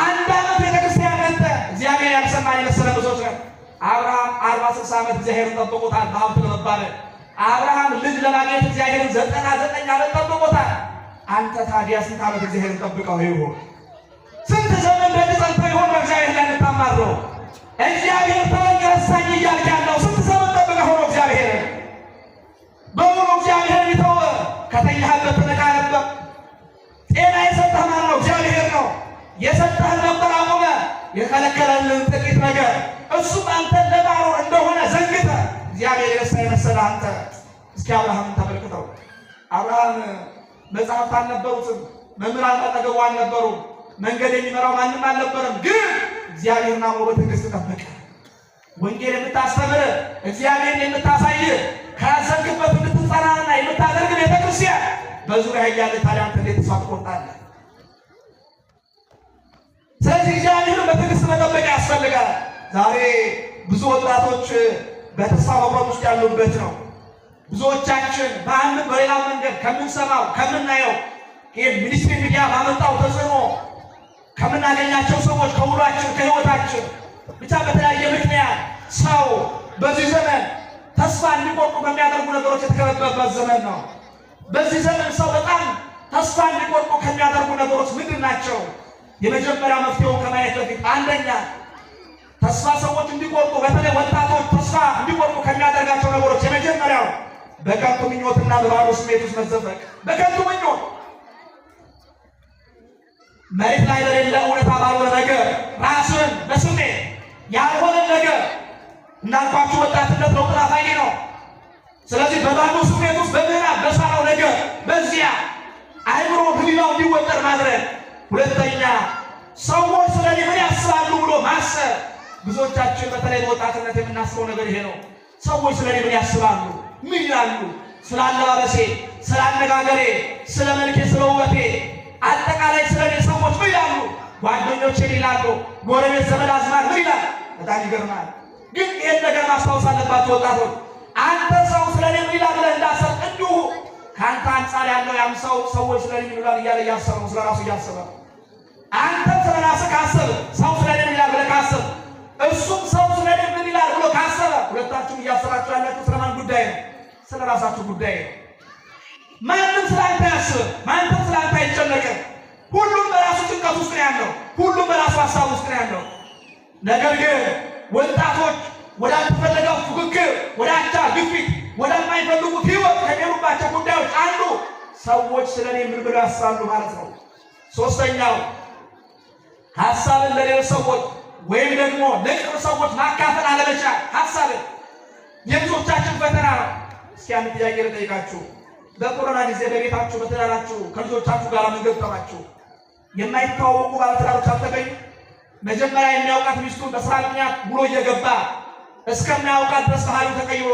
Speaker 1: አንድ ዓመት ቤተክርስቲያን መጥተ እግዚአብሔር ያልሰማን የመሰለን ብዙዎች ነን። አብርሃም 40-60 ዓመት እግዚአብሔርን ጠብቆታል በሀብት ለመባረክ። አብርሃም ልጅ ለማግኘት እግዚአብሔርን 99 ዓመት ጠብቆታል። አንተ ታዲያ ስንት ዓመት እግዚአብሔርን ጠብቀው ይሆን? ስንት ዘመን በጸንተው ይሆን በእግዚአብሔር ላይ የምታማረው? እግዚአብሔር ተወኝ ረሳኝ እያልክ ያለው ስንት ዘመን ጠብቀህ ሆኖ እግዚአብሔርን? በውኑ እግዚአብሔር ይተው? ከተኛህበት ተነቃ ነበር። ጤና የሰጠህ ማን ነው? እግዚአብሔር ነው። የሰጠህን ነበር አቁመ የከለከለልን ጥቂት ነገር እሱም አንተን ለማኖር እንደሆነ ዘንግተህ እግዚአብሔር የረሳ የመሰለህ አንተ። እስኪ አብርሃምን ተመልክተው። አብርሃም መጽሐፍት አልነበሩትም፣ መምህራን አጠገቡ አልነበሩም፣ መንገድ የሚመራው ማንም አልነበረም። ግን እግዚአብሔርን አምኖ በትዕግስት ጠበቀ። ወንጌል የምታስተምር እግዚአብሔር የምታሳይ ካሰብክበት እንድትጸናና የምታደርግ ቤተክርስቲያን በዙሪያ እያለ ታዲያ አንተ እንዴት ተስፋ ትቆርጣለህ? ስለዚህ እግዚአብሔርን በትዕግስት መጠበቅ ያስፈልጋል። ዛሬ ብዙ ወጣቶች በተስፋ መቁረጥ ውስጥ ያሉበት ነው። ብዙዎቻችን በአንድ በሌላ መንገድ ከምንሰማው ከምናየው ሚኒስትሪ ሚዲያ ባመጣው ተጽዕኖ ከምናገኛቸው ሰዎች ከውሏችን ከህይወታችን ብቻ በተለያየ ምክንያት ሰው በዚህ ዘመን ተስፋ እንዲቆርጡ ከሚያደርጉ ነገሮች የተከበበበት ዘመን ነው። በዚህ ዘመን ሰው በጣም ተስፋ እንዲቆርጡ ከሚያደርጉ ነገሮች ምንድን ናቸው? የመጀመሪያ መፍትሄውን ከማየት በፊት አንደኛ ተስፋ ሰዎች እንዲቆርጡ በተለይ ወጣቶች ተስፋ እንዲቆርጡ ከሚያደርጋቸው ነገሮች የመጀመሪያው በከንቱ ምኞትና በባዶ ስሜት ውስጥ መዘፈቅ። በከንቱ ምኞት መሬት ላይ ለሌለ እውነታ ባልሆነ ነገር ራስን በስሜት ያልሆነ ነገር እንዳልኳችሁ ወጣትነት ነው፣ ጥራፋይ ነው። ስለዚህ በባዶ ስሜት ውስጥ በምዕራብ በሳራው ነገር በዚያ አይምሮ ህሊናው እንዲወጠር ማድረግ። ሁለተኛ ሰዎች ስለኔ ምን ያስባሉ ብሎ ማሰብ። ብዙዎቻችን በተለይ በወጣትነት የምናስበው ነገር ይሄ ነው። ሰዎች ስለኔ ምን ያስባሉ? ምን ይላሉ? ስለ አለባበሴ፣ ስለ አነጋገሬ፣ ስለ መልኬ፣ ስለ ውበቴ፣ አጠቃላይ ስለኔ ሰዎች ምን ይላሉ? ጓደኞቼ ምን ይላሉ? ጎረቤት፣ ዘመድ አዝማድ ምን ይላል? በጣም ይገርማል። ግን ይህን ነገር ማስታወስ አለባቸው ወጣቶች። አንተ ሰው ስለኔ ምን ይላል ብለህ እንዳሰብ እንዲሁ ከአንተ አንጻር ያለው ያም ሰው ሰዎች ስለኔ ምን ይላል እያለ እያሰበ ነው፣ ስለራሱ እያሰበ ነው። አንተ ስለራስህ ካሰብ ሰው ስለኔ ምን ይላል ብለህ ካሰብ እሱም ሰው ስለኔ ምን ይላል ብሎ ካሰበ ሁለታችሁም እያሰባችሁ ያላችሁ ስለማን ጉዳይ ነው? ስለራሳችሁ ጉዳይ ነው። ማንም ስላንተ ያስብ፣ ማንም ስላንተ አይጨነቅም። ሁሉም በራሱ ጭንቀት ውስጥ ነው ያለው፣ ሁሉም በራሱ ሀሳብ ውስጥ ነው ያለው። ነገር ግን ወጣቶች ወዳልተፈለገው ፉክክር፣ ወደ አቻ ግፊት፣ ወደማይፈልጉት ህይወት ከሚሄዱባቸው ጉዳዮች አንዱ ሰዎች ስለኔ ምን ብለው ያስባሉ ማለት ነው። ሶስተኛው ሀሳብን ለሌሎች ሰዎች ወይም ደግሞ ለቅርብ ሰዎች ማካፈል አለመቻል። ሀሳብን የብዙዎቻችን ፈተና ነው። እስኪ አንድ ጥያቄ ልጠይቃችሁ። በኮሮና ጊዜ በቤታችሁ በትዳራችሁ ከልጆቻችሁ ጋር ምን ገጠማችሁ? የማይተዋወቁ ባለትዳሮች አልተገኙ? መጀመሪያ የሚያውቃት ሚስቱን በስራ ምክንያት ውሎ እየገባ እስከሚያውቃት ድረስ ባህሪው ተቀይሮ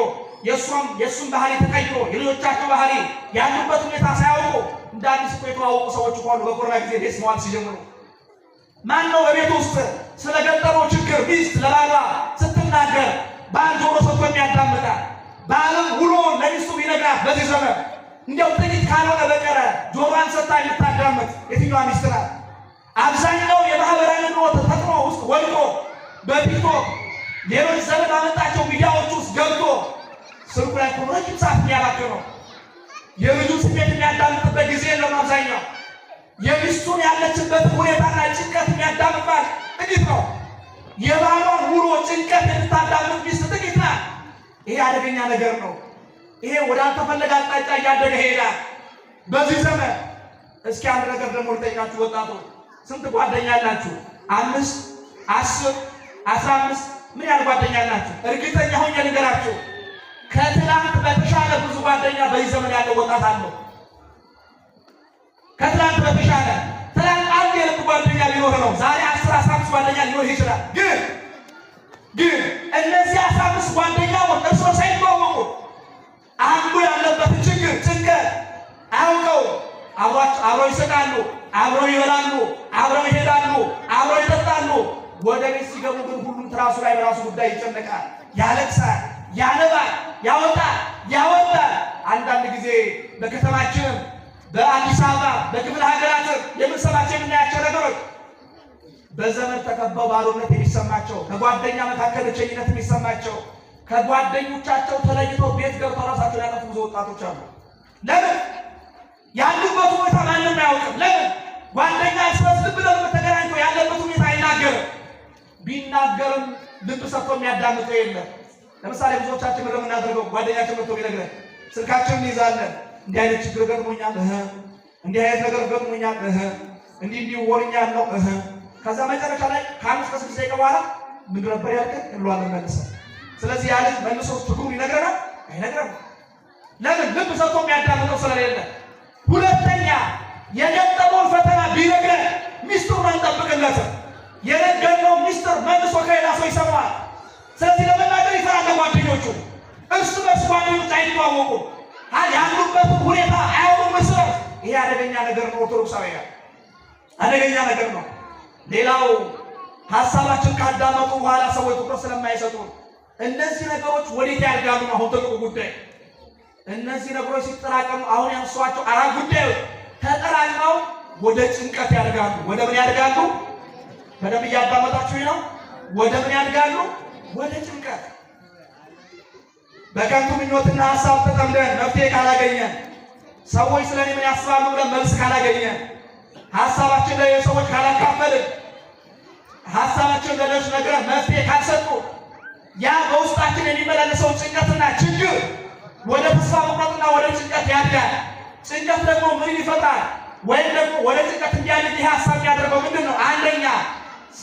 Speaker 1: የእሱም ባህሪ ተቀይሮ የልጆቻቸው ባህሪ ያሉበት ሁኔታ ሳያውቁ እንደ አዲስ እኮ የተዋወቁ ሰዎች እኮ አሉ። በኮሮና ጊዜ ቤት መዋል ሲጀምሩ ማን ነው በቤት ውስጥ ስለገጠመው ችግር ሚስት ለባሏ ስትናገር ባል ጆሮ ሰጥቶ የሚያዳምጣት? ባልም ውሎ ለሚስቱ ቢነግራት በዚህ ዘመን እንዲያው ጥቂት ካልሆነ በቀረ ጆሮዋን ሰጥታ የምታዳምጥ የትኛዋ ሚስት ናት? አብዛኛው የማህበራዊ ኑሮ ተፈጥሮ ውስጥ ወድቆ በቲክቶክ ሌሎች ዘመን ባመጣቸው ሚዲያዎች ውስጥ ገብቶ ስልኩ ላይ ረጅም ሰዓት የሚያባክነው የልጁን ስሜት የሚያዳምጥበት ጊዜ የለም። አብዛኛው የሚስቱን ያለችበት ሁኔታና ጭንቀት የሚያዳምጣል ጥቂት ነው። የባሏን ውሎ ጭንቀት የምታዳምጥ ሚስት ጥቂት ናት። ይሄ አደገኛ ነገር ነው። ይሄ ወዳልተፈለገ አቅጣጫ እያደገ ሄዳል በዚህ ዘመን። እስኪ አንድ ነገር ደግሞ ልጠይቃችሁ ወጣቶች፣ ስንት ጓደኛ አላችሁ? 5፣ 10፣ 15 ምን ያህል ጓደኛ አላችሁ? እርግጠኛ ሆኜ ልንገራችሁ ከትላንት በተሻለ ብዙ ጓደኛ በዚህ ዘመን ያለው ወጣት አለው። ከትላንት በተሻለ ትላንት አንድ የልብ ጓደኛ ሊኖር ነው፣ ዛሬ 10፣ 15 ጓደኛ ሊኖር ይችላል። ግን እነዚህ 15 ጓደኛዎች እርስ በርስ ሳይተዋወቁ አንዱ ያለበትን ችግር ጭንቀት አውቀው አብረው ይስቃሉ፣ አብረው ይበላሉ፣ አብረው ይሄዳሉ፣ አብረው ይጠጣሉ። ወደ ቤት ሲገቡ ግን ሁሉም ትራሱ ላይ በራሱ ጉዳይ ይጨነቃል፣ ያለቅሳል፣ ያነባል፣ ያወጣል። አንዳንድ ጊዜ በከተማችን በአዲስ አበባ በክፍለ ሀገራት የምንሰማቸው የምናያቸው ነገሮች በዘመድ ተከበው ባዶነት የሚሰማቸው፣ ከጓደኛ መካከል ብቸኝነት የሚሰማቸው፣ ከጓደኞቻቸው ተለይተው ቤት ገብተው ራሳቸውን ያጠፉ ብዙ ወጣቶች አሉ። ለምን? ያሉበት ሁኔታ ማንም አያውቅም። ለምን ጓደኛ ስለስ ልብ ለልብ ተገናኝቶ ያለበት ሁኔታ አይናገርም። ቢናገርም ልብ ሰጥቶ የሚያዳምጠው የለም። ለምሳሌ ብዙዎቻችን ምንም እናደርገው ጓደኛችን መጥቶ ቢነግረን ስልካችንን እንይዛለን። እንዲህ አይነት ችግር ገጥሞኛል፣ እንዲህ አይነት ነገር ገጥሞኛል፣ እንዲህ ወርኛለሁ። ከዛ መጨረሻ ላይ ከ5 እስከ 6 ደቂቃ በኋላ ምን ነበር ያልከን እንለዋለን መልሰን። ስለዚህ ያ ልጅ መልሶ ችግሩን ይነግረናል አይነግረንም? ለምን ልብ ሰጥቶ የሚያዳምጠው ስለሌለ። ሁለተኛ የገጠመውን ፈተና ቢነግረን ሚስጥሩን አንጠብቅለትም። የነገርነው ሚስጥር መልሶ ከሌላ ሰው ይሰማል። ስለዚህ ለመናገር ይፈራል ጓደኞቹ። እርስ በርስ ጓደኞች አይተዋወቁም፣ ያሉበትን ሁኔታ አያውቁም። መስራት ይሄ አደገኛ ነገር ነው። ኦርቶዶክሳውያን አደገኛ ነገር ነው። ሌላው ሀሳባችን ካዳመጡ በኋላ ሰዎች ትኩረት ስለማይሰጡ እነዚህ ነገሮች ወዴት ያድጋሉ? አሁን ትልቁ ጉዳይ እነዚህ ነገሮች ሲጠራቀሙ አሁን ያንሷቸው 4 ጉዳዮች ተጠራቅመው ወደ ጭንቀት ያድጋሉ። ወደ ምን ያድጋሉ? በደንብ እያዳመጣችሁ ነው። ወደ ምን ያድጋሉ? ወደ ጭንቀት። በከንቱ ምኞትና ሀሳብ ተጠምደን መፍትሄ ካላገኘን፣ ሰዎች ስለኔ ምን ያስባሉ ብለን መልስ ካላገኘን፣ ሀሳባችን ለሰዎች ካላካፈልን፣ ሀሳባችን ለሌሎች ነግረን መፍትሄ ካልሰጡ ያ በውስጣችን የሚመላለሰው ጭንቀትና ችግር ወደ ተስፋ መቁረጥና ወደ ጭንቀት ያድጋል። ጭንቀት ደግሞ ምን ይፈጥራል? ወይም ደግሞ ወደ ጭንቀት እንዲያድግ ይህ ሀሳብ የሚያደርገው ምንድን ነው? አንደኛ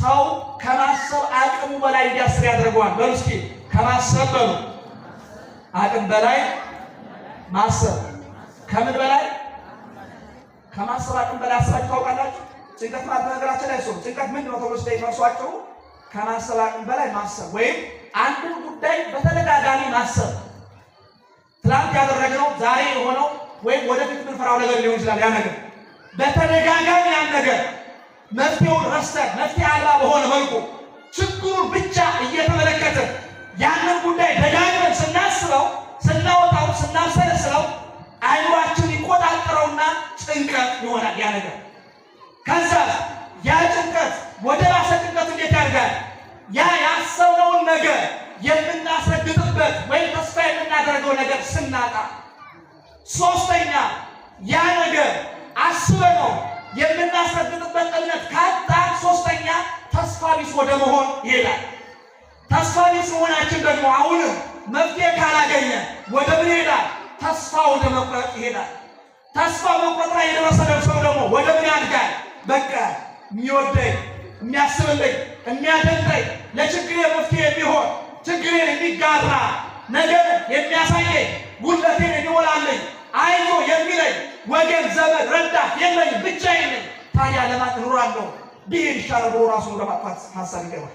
Speaker 1: ሰው ከማሰብ አቅሙ በላይ እንዲያስብ ያደርገዋል። በሉ እስኪ ከማሰብ በሉ አቅም በላይ ማሰብ። ከምን በላይ? ከማሰብ አቅም በላይ አስባችሁ ታውቃላችሁ? ጭንቀት ማለት ነገራችን ላይ ሰው ጭንቀት ምንድን ነው ተብሎ ሲጠይቋቸው ከማሰብ አቅም በላይ ማሰብ ወይም አንድን ጉዳይ በተደጋጋሚ ማሰብ። ትላንት ያደረግነው ዛሬ የሆነው ወይም ወደፊት የምንፈራው ነገር ሊሆን ይችላል። ያ ነገር በተደጋጋሚ ያን ነገር መፍትሄውን ረስተን መፍትሄ አልባ በሆነ መልኩ ችግሩን ብቻ እየተመለከትን ያንን ጉዳይ ደጋግመን ስናስበው፣ ስናወጣው፣ ስናሰለስለው አይምሯችን ይቆጣጠረውና ጭንቀት ይሆናል ያ ነገር። ከዛ ያ ጭንቀት ወደ ራስ ጭንቀት እንዴት ያድጋል? ያ ያሰብነውን ነገር የምናስረግጥበት ወይም ተስፋ የምናደርገው ነገር ስናጣ። ሶስተኛ ያ ነገር አስበነው የምናስረግጥበት እምነት ካጣ፣ ሶስተኛ ተስፋ ቢስ ወደ መሆን ይሄዳል። ተስፋ ቢስ መሆናችን ደግሞ አሁንም መፍትሄ ካላገኘ ወደ ምን ይሄዳል? ተስፋ ወደ መቁረጥ ይሄዳል። ተስፋ መቁረጥ ላይ የደረሰ ሰው ደግሞ ወደ ምን ያድጋል? በቃ የሚወደኝ፣ የሚያስብልኝ፣ የሚያደንቀኝ፣ ለችግሬ መፍትሄ የሚሆን ችግሬን የሚጋራ ነገር የሚያሳየኝ፣ ጉድለቴን የሚሞላልኝ፣ አይዞ የሚለኝ ወገን ዘመድ ረዳት የለኝም፣ ብቻዬን ነኝ። ታዲያ ለማን እኖራለሁ? ብሄድ ይሻላል ብሎ ራሱን ለማጥፋት ሀሳብ ይገባል።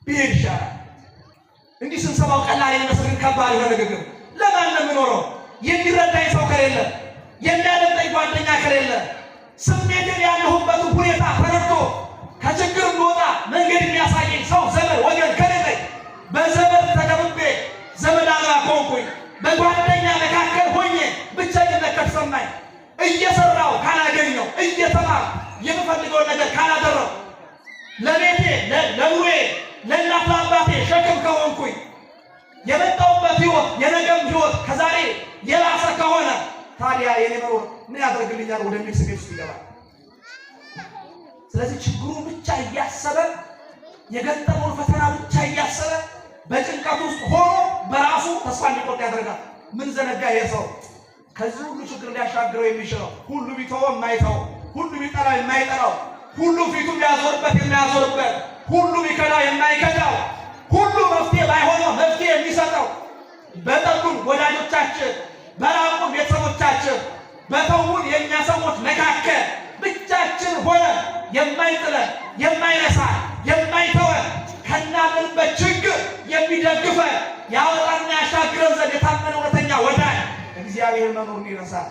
Speaker 1: ብሄድ ይሻላል። እንዲህ ስንሰማው ቀላል የሚመስል ግን ከባድ የሆነ ንግግር። ለማን ነው የምኖረው? የሚረዳኝ ሰው ከሌለ፣ የሚያደምጠኝ ጓደኛ ከሌለ፣ ስሜትን ያለሁበትን ሁኔታ ተረድቶ ከችግር እንድወጣ መንገድ የሚያሳየኝ ሰው ዘመድ ወገን ከሌለኝ፣ በዘመድ ተከብቤ ዘመድ አልባ ከሆንኩኝ፣ በጓደኛ መካከል ሆኜ ብቸኝነት ከተሰማኝ፣ እየሰራው ካላገኘው፣ እየተማርኩ የምፈልገውን ነገር ካላደረው፣ ለቤቴ ለኑሬ ለእናት አባቴ ሸክም ከሆንኩኝ፣ የመጣሁበት ህይወት የነገም ህይወት ከዛሬ የላሰ ከሆነ ታዲያ የኔ መኖር ምን ያደርግልኛል ወደሚል ስሜት ውስጥ ይገባል። ስለዚህ ችግሩን ብቻ እያሰበ የገጠመውን ፈተና ብቻ እያሰበ በጭንቀት ውስጥ ሆኖ በራሱ ተስፋ እንዲቆርጥ ያደርጋል። ምን ዘነጋ ይሄ ሰው? ከዚህ ሁሉ ችግር ሊያሻግረው የሚችለው፣ ሁሉ ቢተወው የማይተው፣ ሁሉ ቢጠላው የማይጠላው፣ ሁሉ ፊቱ ቢያዞርበት የማያዞርበት፣ ሁሉ ቢከዳው የማይከዳው፣ ሁሉ መፍትሄ ባይሆነው መፍትሄ የሚሰጠው፣ በጠሉን ወዳጆቻችን፣ በራቁን ቤተሰቦቻችን፣ በተውን የእኛ ሰዎች መካከል ብቻችን ሆነ የማይጥለን፣ የማይረሳን፣ የማይተወን፣ ከናለንበት ችግር የሚደግፈን፣ ያወጣና ያሻግረን ዘንድ የታመነ እውነተኛ ወዳጅ እግዚአብሔር መኖሩን ይረሳል።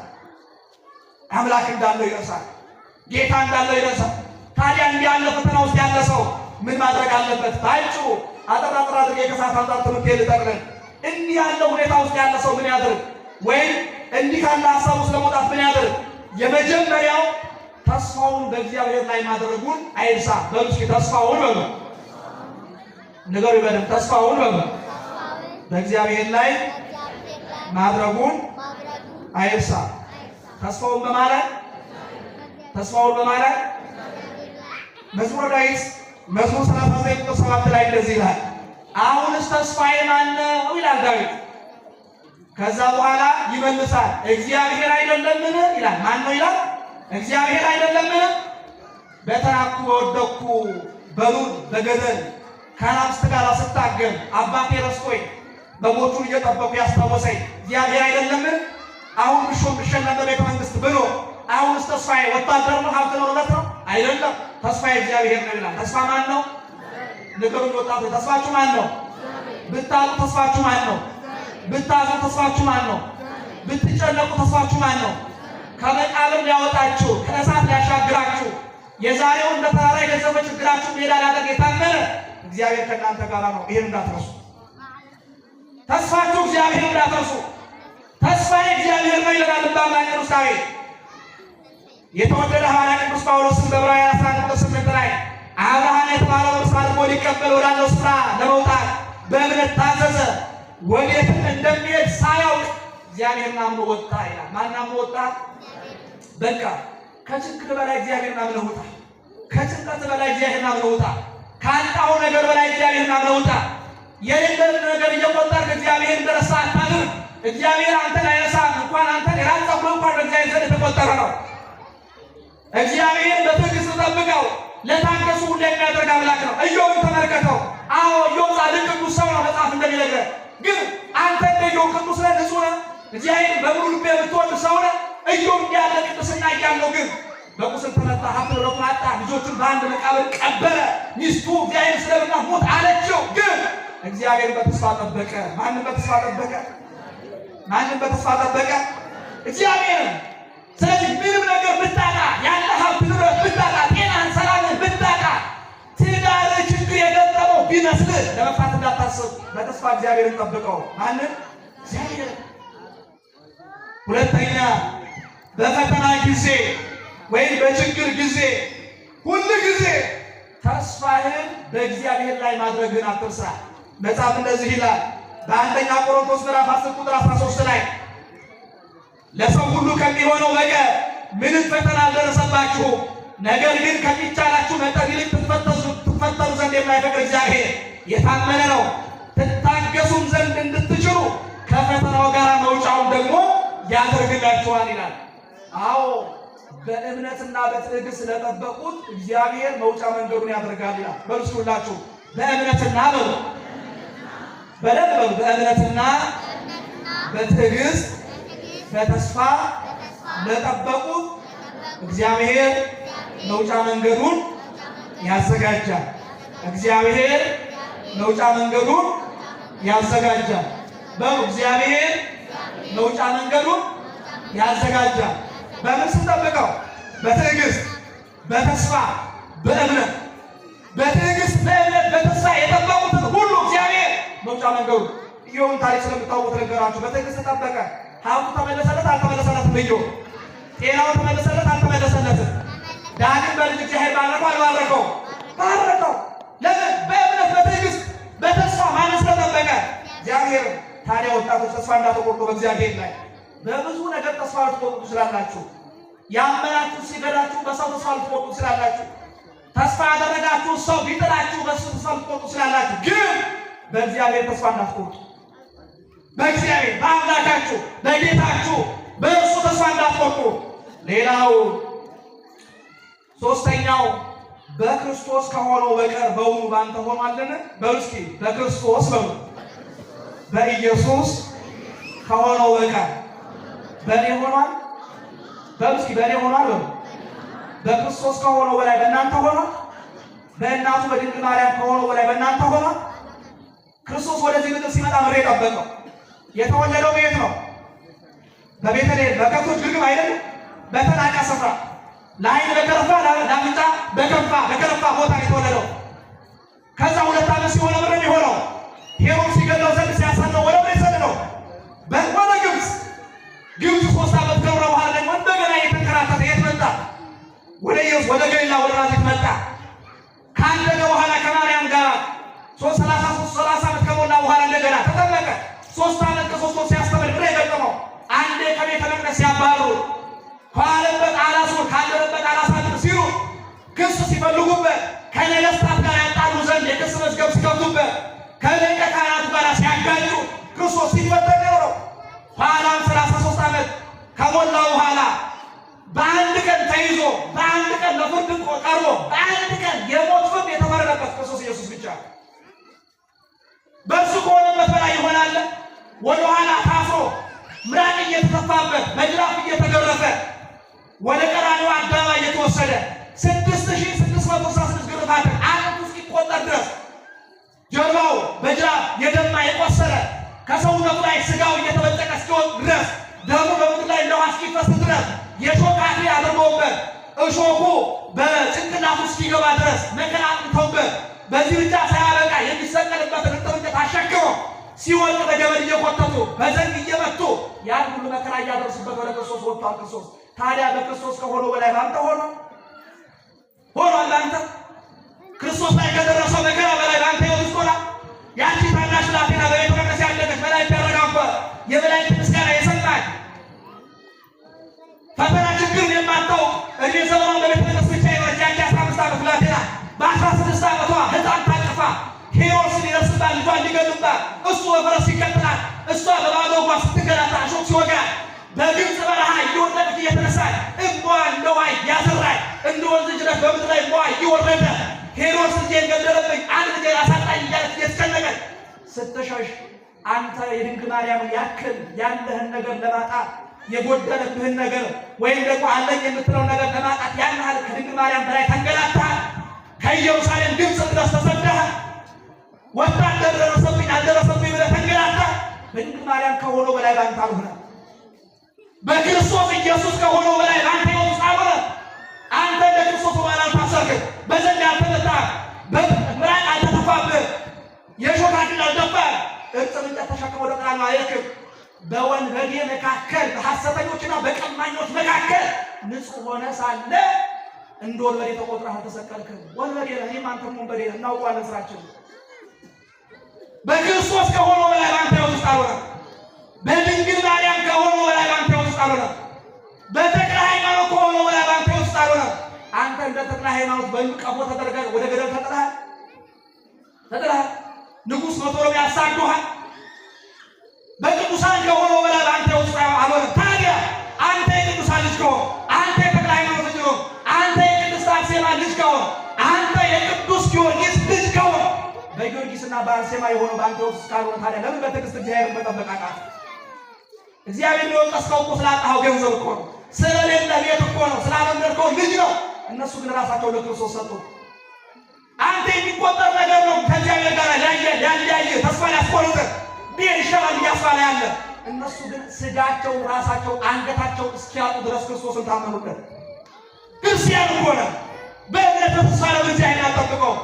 Speaker 1: አምላክ እንዳለው ይረሳል። ጌታ እንዳለው ይረሳል። ታዲያ እንዲህ ያለ ፈተና ውስጥ ያለ ሰው ምን ማድረግ አለበት? ባጭሩ አጠራጥራ አድርጌ ከሰዓት አንጻር ትምህርት ልጠቅልን። እንዲህ ያለ ሁኔታ ውስጥ ያለ ሰው ምን ያድርግ? ወይም እንዲህ ካለ ሀሳብ ውስጥ ለመውጣት ምን ያድርግ? የመጀመሪያው ተስፋውን በእግዚአብሔር ላይ ማድረጉን አይርሳ። በሉ እስኪ ተስፋውን በሉ ነገሩ ይበልም። ተስፋውን በሉ በእግዚአብሔር ላይ ማድረጉን አይርሳ። ተስፋውን በማለት መዝሙረ ዳዊት መዝሙር 39 ቁጥር 7 ላይ እንደዚህ ይላል፣ አሁንስ ተስፋዬ ማን ነው ይላል ዳዊት። ከዛ በኋላ ይመልሳል፣ እግዚአብሔር አይደለምን ይላል። ማን ነው ይላል? እግዚአብሔር አይደለምን? በተራኩ በወደኩ በዱር በገደል ከአናብስት ጋር ስታገል አባቴ ረስቶኝ በጎቹን እየጠበቁ ያስታወሰኝ እግዚአብሔር አይደለምን? አሁን ብሸነፍ በቤተ መንግስት ብሎ አሁንስ ተስፋዬ ወታደር ነው ሀብት ነው እውነት ነው አይደለም? ተስፋዬ እግዚአብሔር ነው ይላል። ተስፋ ማን ነው? ንገሩኝ ወጣቶች፣ ተስፋችሁ ማን ነው? ብታጡ ተስፋችሁ ማን ነው? ብታዝኑ ተስፋችሁ ማን ነው? ብትጨነቁ ተስፋችሁ ማን ነው? ከመቃብር ሊያወጣችሁ ከእሳት ሊያሻግራችሁ የዛሬውን እንደ ተራራ የገዘፈ ችግራችሁ ሜዳ ሊያደርግ የታመነ እግዚአብሔር ከእናንተ ጋር ነው። ይሄን እንዳትረሱ። ተስፋችሁ እግዚአብሔር እንዳትረሱ። ተስፋዬ እግዚአብሔር ነው ይላል በአምላክ ቅዱስ ዳዊት። የተወደደ ሐዋርያ ቅዱስ ጳውሎስን በዕብራውያን 11:8 ላይ አብርሃም የተባለው እርሱ አድርጎ ሊቀበል ወዳለው ስፍራ ለመውጣት በእምነት ታዘዘ፣ ወዴትም እንደሚሄድ ሳያውቅ እግዚአብሔርን አምኖ ወጣ ይላል። ማን አምኖ ወጣ? በቃ ከችግር በላይ እግዚአብሔርን አምነህ ውጣ። ከጭንቀት በላይ እግዚአብሔርን አምነህ ውጣ። ካጣኸው ነገር በላይ እግዚአብሔርን አምነህ ውጣ። የሌለን ነገር እየቆጠርክ እግዚአብሔር እንደረሳ አታድርግ። እግዚአብሔር አንተን አይረሳም። እንኳን አንተን የራስ ፀጉር እንኳን በእግዚአብሔር ዘንድ የተቆጠረ ነው። እግዚአብሔር በትዕግስት ጠብቀው። ለታገሱ ሁሉ የሚያደርግ አምላክ ነው። ኢዮብን ተመልከተው። አዎ ኢዮብ ጻድቅ ቅዱስ ሰው ነው መጽሐፍ እንደሚነግረን። ግን አንተ እንደ ኢዮብ ቅዱስ ነህ፣ ንጹሕ ነህ፣ እግዚአብሔር በሙሉ ልብ የምትወድ ሰው ነህ። ኢዮብ እንዲያለ ቅድስና እያለው ግን በቁስል ተመታ፣ ሀብት ንብረቱን አጣ፣ ልጆቹን በአንድ መቃብር ቀበረ። ሚስቱ እግዚአብሔር ስለምና ሞት አለችው። ግን እግዚአብሔር በተስፋ ጠበቀ። ማንም በተስፋ ጠበቀ? ማንም በተስፋ ጠበቀ? እግዚአብሔር። ስለዚህ ምንም ነገር ብታጣ፣ ያለ ሀብት ንብረት ብታጣ፣ ጤናን ሰላምን ብታጣ፣ ትዳር ችግር የገጠመው ቢመስልህ ለመፍታት እንዳታስብ፣ በተስፋ እግዚአብሔርን ጠብቀው። ማንም? እግዚአብሔር። ሁለተኛ በፈተና ጊዜ ወይም በችግር ጊዜ ሁሉ ጊዜ ተስፋህን በእግዚአብሔር ላይ ማድረግን አትርሳ። መጽሐፍ እንደዚህ ይላል በአንደኛ ቆሮንቶስ ምዕራፍ 10 ቁጥር 13 ላይ ለሰው ሁሉ ከሚሆነው በቀር ምንም ፈተና አልደረሰባችሁም፣ ነገር ግን ከሚቻላችሁ መጠን ይልቅ ትፈተኑ ዘንድ የማይፈቅድ እግዚአብሔር የታመነ ነው፣ ትታገሱም ዘንድ እንድትችሉ ከፈተናው ጋር መውጫውን ደግሞ ያደርግላችኋል ይላል። አዎ በእምነትና በትዕግስት ስለጠበቁት እግዚአብሔር መውጫ መንገዱን ያደርጋል ይላል። በሉ ሁላችሁ በእምነትና በእምነትና በትዕግስት በተስፋ ለጠበቁት እግዚአብሔር መውጫ መንገዱን ያዘጋጃል። እግዚአብሔር መውጫ መንገዱን ያዘጋጃል። በሉ እግዚአብሔር መውጫ መንገዱን ያዘጋጃል። በምን ስንጠብቀው? በትዕግስት በተስፋ በእምነት። በትዕግስት በእምነት በተስፋ የጠበቁትን ሁሉ እግዚአብሔር መውጫ መንገዱ። ኢዮብን ታሪክ ስለምታውቁት ነገራችሁ። በትዕግስት ተጠበቀ። ሀብቱ ተመለሰለት አልተመለሰለትም? ኢዮብ ጤናው ተመለሰለት አልተመለሰለትም? ዳግም በልጅ እግዚአብሔር ባረከው አልባረከው? ባረከው። ለምን? በእምነት በትዕግስት በተስፋ ማን ስለጠበቀ? እግዚአብሔር። ታዲያ ወጣቶች ተስፋ እንዳትቆርጡ በእግዚአብሔር ላይ። በብዙ ነገር ተስፋ ልትቆርጡ ስላላችሁ፣ ያመናችሁ ሲገዳችሁ በሰው ተስፋ ልትቆርጡ ስላላችሁ፣ ተስፋ ያደረጋችሁ ሰው ቢጥላችሁ በሱ ተስፋ ልትቆርጡ ስላላችሁ፣ ግን በእግዚአብሔር ተስፋ እንዳትቆርጡ። በእግዚአብሔር በአምላካችሁ በጌታችሁ በእርሱ ተስፋ እንዳትቆርጡ። ሌላው ሶስተኛው በክርስቶስ ከሆነው በቀር በውኑ ባንተ ሆኗልን? በሉ እስኪ በክርስቶስ በሉ በኢየሱስ ከሆነው በቀር በእኔ ሆኗል? በሉ እስኪ በእኔ ሆኗል በሉ። በክርስቶስ ከሆነው በላይ በእናንተ ሆኗል? በእናቱ በድንግል ማርያም ከሆነው በላይ በእናንተ ሆኗል? ክርስቶስ ወደዚህ ምድር ሲመጣ ምድር የጠበቀው የተወለደው ቤት ነው። በቤተልሔም በከብቶች ግርግም አይደለም፣ በተናቀ ስፍራ ለዓይን በከረፋ ለአፍንጫ በከረፋ ቦታ የተወለደው። ከዛ 2 ዓመት ሲሆነ ምድር የሆነው ሄሮድስ ሲገድለው ዘንድ ሲያሳለው ወደ ምድር የሰደደው ወደ ግብፅ 3 ዓመት ከብረ በኋላ ደግሞ እንደገና የተንከራተተ የት መጣ? ወደ ኢየሱስ ወደ ገሊላ ወደ ናዝሬት መጣ። ካደገ በኋላ ከማርያም ጋር 30 ዓመት ከሞላ በኋላ እንደገና ተጠመቀ። 3 ዓመት ከ3 ወር ሲያስተምር ምድር የገጠመው አንዴ ከቤተ መቅደስ ሲያባሩ ካለበት አላስወር ካለበት አላሳድር ሲሉ ክስ ሲፈልጉበት ከነገሥታት ጋር ያጣሉ ዘንድ የክስ መዝገብ ሲከፍቱበት ከሊቀ ካህናቱ ጋር ሲያጋጩ ክርስቶስ ሲፈተን ነው። ኋላም 33 ዓመት ከሞላው በኋላ በአንድ ቀን ተይዞ በአንድ ቀን ለፍርድ ቀርቦ በአንድ ቀን የሞት ፍርድ የተፈረደበት ክርስቶስ ኢየሱስ ብቻ። በእርሱ ከሆነበት በላይ ይሆናል። ወደ ኋላ ታስሮ ምራቅ እየተተፋበት በጅራፍ እየተገረፈ ወደ ቀራንዮ አደባባይ እየተወሰደ 6666 ግርፋት አጥንቱ እስኪቆጠር ድረስ ጀርባው በጅራፍ የደማ የቆሰለ ከሰውነቱ ላይ ስጋው እየተበጨቀ እስኪወጥ ድረስ ደሙ በምድር ላይ እንደውሃ እስኪፈስ ድረስ የሾህ አክሊል አድርገውበት እሾሁ በጭንቅላቱ እስኪገባ ድረስ መከራ አጥንተውበት በዚህ ብቻ ሳያበቃ የሚሰቀልበትን እንጨት አሸክመው ሲወድቅ በገመድ እየጎተቱ በዘንግ እየመቱ ያን ሁሉ መከራ እያደረሱበት ወደ ክርስቶስ ወጥቷል። ክርስቶስ ታዲያ በክርስቶስ ከሆነው በላይ ባንተ ሆኗል። አንተ ክርስቶስ ላይ ከደረሰው መከራ በላይ ባንተ ሕይወት ሆኗል። ያቺ ታናሽ ብላቴና በቤተ መቅደስ ያለች በላይ ተረጋግጧ የበላይ ምስጋና የሰጣች ፈተና ችግር የማታውቅ እድሜ ዘመኗን በቤተ መቅደስ ብቻ የኖረች ያቺ 15 ዓመት ብላቴና በ16 ዓመቷ ሕፃን ታቅፋ ሄሮድስን ይደርስባት ልጇን ሊገድሉባት እሱ በፈረስ ሲከተላት እሷ በባዶ እግሯ ስትንገላታ እሾህ ሲወጋት በግብፅ በረሃ እየወደቀች እየተነሳች እንባዋ እንደ ውሃ ያዘራች እንደ ወንዝ ጅረት በምድር ላይ እንባዋ እየወረደ ሄሮድስ ልጄን ገደለብኝ አንድ ልጄን አሳጣኝ እያለች እየተጨነቀች ስትሸሽ አንተ የድንግል ማርያምን ያክል ያለህን ነገር ለማጣት የጎደለብህን ነገር ወይም ደግሞ አለኝ የምትለው ነገር ለማጣት ያን ያህል ከድንግል ማርያም በላይ ተንገላታሃል። ከኢየሩሳሌም ግብፅ ድረስ ተሰደሃል። ወታደር ደረሰብኝ አልደረሰብኝ ብለህ ተንገላታሃል። በድንግል ማርያም ከሆነው በላይ ባንተ አልሆነም። በክርስቶስ ኢየሱስ ከሆነው በላይ ባንተ ሕይወት አልሆነም። አንተ እንደ ክርስቶስ በኋላ አልታሰርክም። በዘንግ አልተመታህም። ምራቅ አልተተፋብህም። የሾህ አክሊል አልደፋህም። እርጥብ እንጨት ተሸክመህ ወደ ቀራንዮ አልሄድክም። በወንበዴ መካከል በሐሰተኞችና በቀማኞች መካከል ንጹሕ ሆነ ሳለ እንደ ወንበዴ ተቆጥረህ አልተሰቀልክም። ወንበዴ ነህ፣ እኔም አንተም ወንበዴ ነህ። እናውቀዋለን ስራችን። በክርስቶስ ከሆነው በላይ ባንተ ሕይወት ውስጥ አልሆነም። በድንግል ማርያም ከሆነው በላይ ባንተ ሕይወት ውስጥ አልሆነም። በተክለ ሃይማኖት ከሆነው በላይ ባንተ ሕይወት ውስጥ አልሆነም። አንተ እንደ ተክለ ሃይማኖት በቀፎ ተደርገህ ወደ ገደል ተጥለሃል። ንጉሥ መቶሎሚ ያሳድዱሃል። በቅዱሳን ከሆነው በላይ ባንተ ሕይወት ውስጥ አልሆነም። ታዲያ አንተ የቅዱሳን ልጅ ከሆንክ፣ አንተ የተክለ ሃይማኖት ልጅ ከሆንክ፣ አንተ የቅድስት አርሴማ ልጅ ከሆንክ፣ አንተ የቅዱስ ጊዮርጊስ ልጅ ከሆንክ በጊዮርጊስና በአርሴማ የሆነው ባንተ ሕይወት ውስጥ ካልሆነ ታዲያ ለምን በትዕግስት እግዚአብሔርን መጠበቅ አቃተህ? እግዚአብሔር የወቀስከው እኮ ስላጣኸው ገንዘብ እኮ ነው። ስለሌለ ቤት እኮ ነው። ስላልወለድከው ልጅ ነው። እነሱ ግን ራሳቸው ለክርስቶስ ሰጡ። አንተ የሚቆጠር ነገር ነው ከእግዚአብሔር ጋር ሊያለያየ ተስፋ ሊያስቆርጥ ብሄር ይሻላል እያስባለ ያለ። እነሱ ግን ስጋቸው ራሳቸው አንገታቸው እስኪያጡ ድረስ ክርስቶስን ታመኑለት። ክርስቲያን እኮ ነህ። በእምነት ተስፋ ለእግዚአብሔር ያጠብቀው።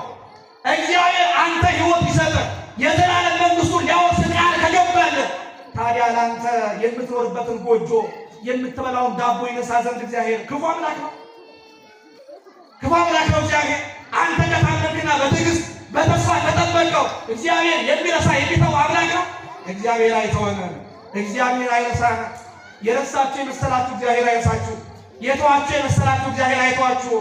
Speaker 1: እግዚአብሔር አንተ ሕይወት ይሰጥህ የዘላለም መንግሥቱን ሊያወርስ ቃል ከገባልህ ታዲያ ለአንተ የምትኖርበትን ጎጆ የምትበላውን ዳቦ ይነሳ ዘንድ እግዚአብሔር ክፉ አምላክ ነው። ክፉ አምላክ ነው እግዚአብሔር። አንተ ከታመንክና በትዕግስት በተስፋ ከጠበቀው እግዚአብሔር የሚረሳ የሚተው አምላክ ነው። እግዚአብሔር አይተወንም። እግዚአብሔር አይረሳንም። የረሳችሁ የመሰላችሁ እግዚአብሔር አይረሳችሁ። የተዋችሁ የመሰላችሁ እግዚአብሔር አይተዋችሁ።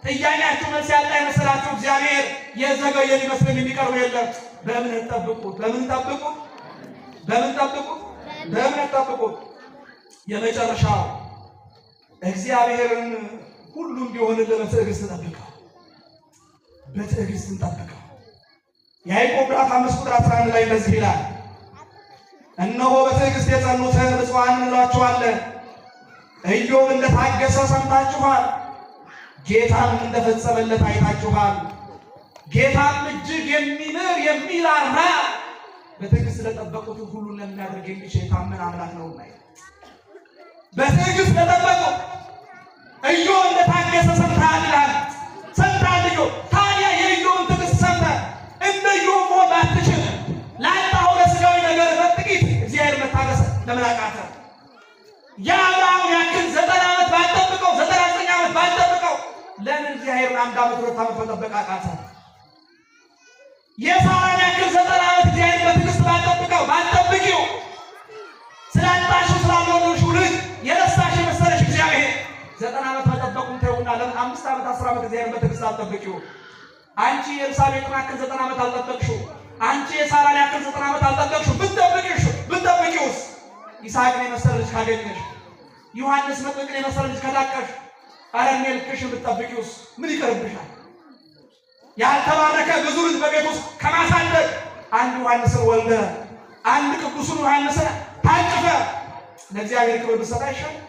Speaker 1: ጥያቄያችሁ መልስ ያጣ የመሰላችሁ እግዚአብሔር የዘገየ ሊመስልን የሚቀርቡ የለም። በእምነት ጠብቁት። በምን ጠብቁት? በምን ጠብቁት? በእምነት ጠብቁት። የመጨረሻው እግዚአብሔርን ሁሉም ቢሆንልህ በትዕግስት ጠብቀው። በትዕግስት እንጠብቀው። ያዕቆብ ምዕራፍ 5 ቁጥር 11 ላይ እንደዚህ ይላል፣ እነሆ በትዕግስት የጸኑትን ብፁዓን እንላቸዋለን። ኢዮብ እንደታገሰ ሰምታችኋል፣ ጌታም እንደፈጸመለት አይታችኋል። ጌታም እጅግ የሚምር የሚራራ በትዕግስት ለጠበቁትን ሁሉ ለሚያደርግ የሚችል የታመነ አምላክ ነው። በትዕግስት ለጠበቁ ኢዮብ እንደታገሰ ሰምተሃል ይላል። ሰምተሃል ኢዮብ። ታዲያ የኢዮብን ትዕግስት ሰምተህ እንደ ኢዮብ መሆን ባትችል ላጣኸው ለሥጋዊ ነገር በጥቂት እግዚአብሔር መታገስ ለምን አቃተህ? የአብርሃም ያክል 90 ዓመት ባልጠብቀው 99 ዓመት ባልጠብቀው ለምን እግዚአብሔርን 1 ዓመት 2 ዓመት መጠበቅ አቃተህ? የሳራን ያክል 90 ዓመት እግዚአብሔር በትዕግስት ባልጠብቀው ባልጠብቂው ስላጣሽው ስላልወለድሽው ልጅ የረሳሽ የመሰለሽ እግዚአብሔር 90 ዓመት መጠበቁን ተውና ለምን 5 ዓመት 10 ዓመት እግዚአብሔር በትዕግስት አልጠብቂው? አንቺ የኤልሳቤጥን ያክል 90 ዓመት አልጠበቅሽው። አንቺ የሳራን ያክል 90 ዓመት አልጠበቅሽው። ብትጠብቂውስ ይስሐቅን የመሰለ ልጅ ካገኘሽ፣ ዮሐንስ መጥምቅን የመሰለ ልጅ ከታቀሽ፣ ኧረ እድሜ ልክሽን ብትጠብቂውስ ምን ይቀርብሻል? ያልተባረከ ብዙ ልጅ በቤት ውስጥ ከማሳደግ አንድ ዮሐንስን ወልደ አንድ ቅዱሱን ዮሐንስን ታቅፈ ለእግዚአብሔር ክብር ብትሰጥ አይሻልም?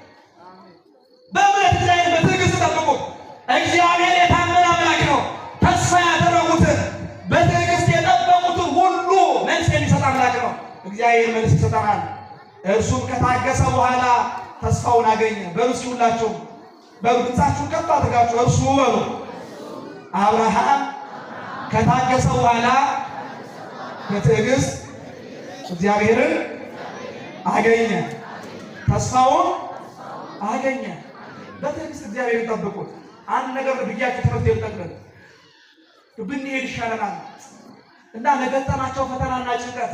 Speaker 1: በእምነት እግዚአብሔር በትዕግስት ጠብቁት። እግዚአብሔር የታመነ አምላክ ነው። ተስፋ ያደረጉትን በትዕግስት የጠበቁትን ሁሉ መልስ የሚሰጥ አምላክ ነው። እግዚአብሔር መልስ ይሰጠናል። እርሱም ከታገሰ በኋላ ተስፋውን አገኘ። በሉ እስኪ ሁላችሁም በድምፃችሁን ከፍ አድርጋችሁ እርሱ በሉ። አብርሃም ከታገሰ በኋላ በትዕግስት እግዚአብሔርን አገኘ፣ ተስፋውን አገኘ። በትዕግስት እግዚአብሔርን ጠብቁት። አንድ ነገር ብያችሁ ትምህርት የምጠቅለን ብንሄድ ይሻለናል እና ለገጠማቸው ፈተናና ጭንቀት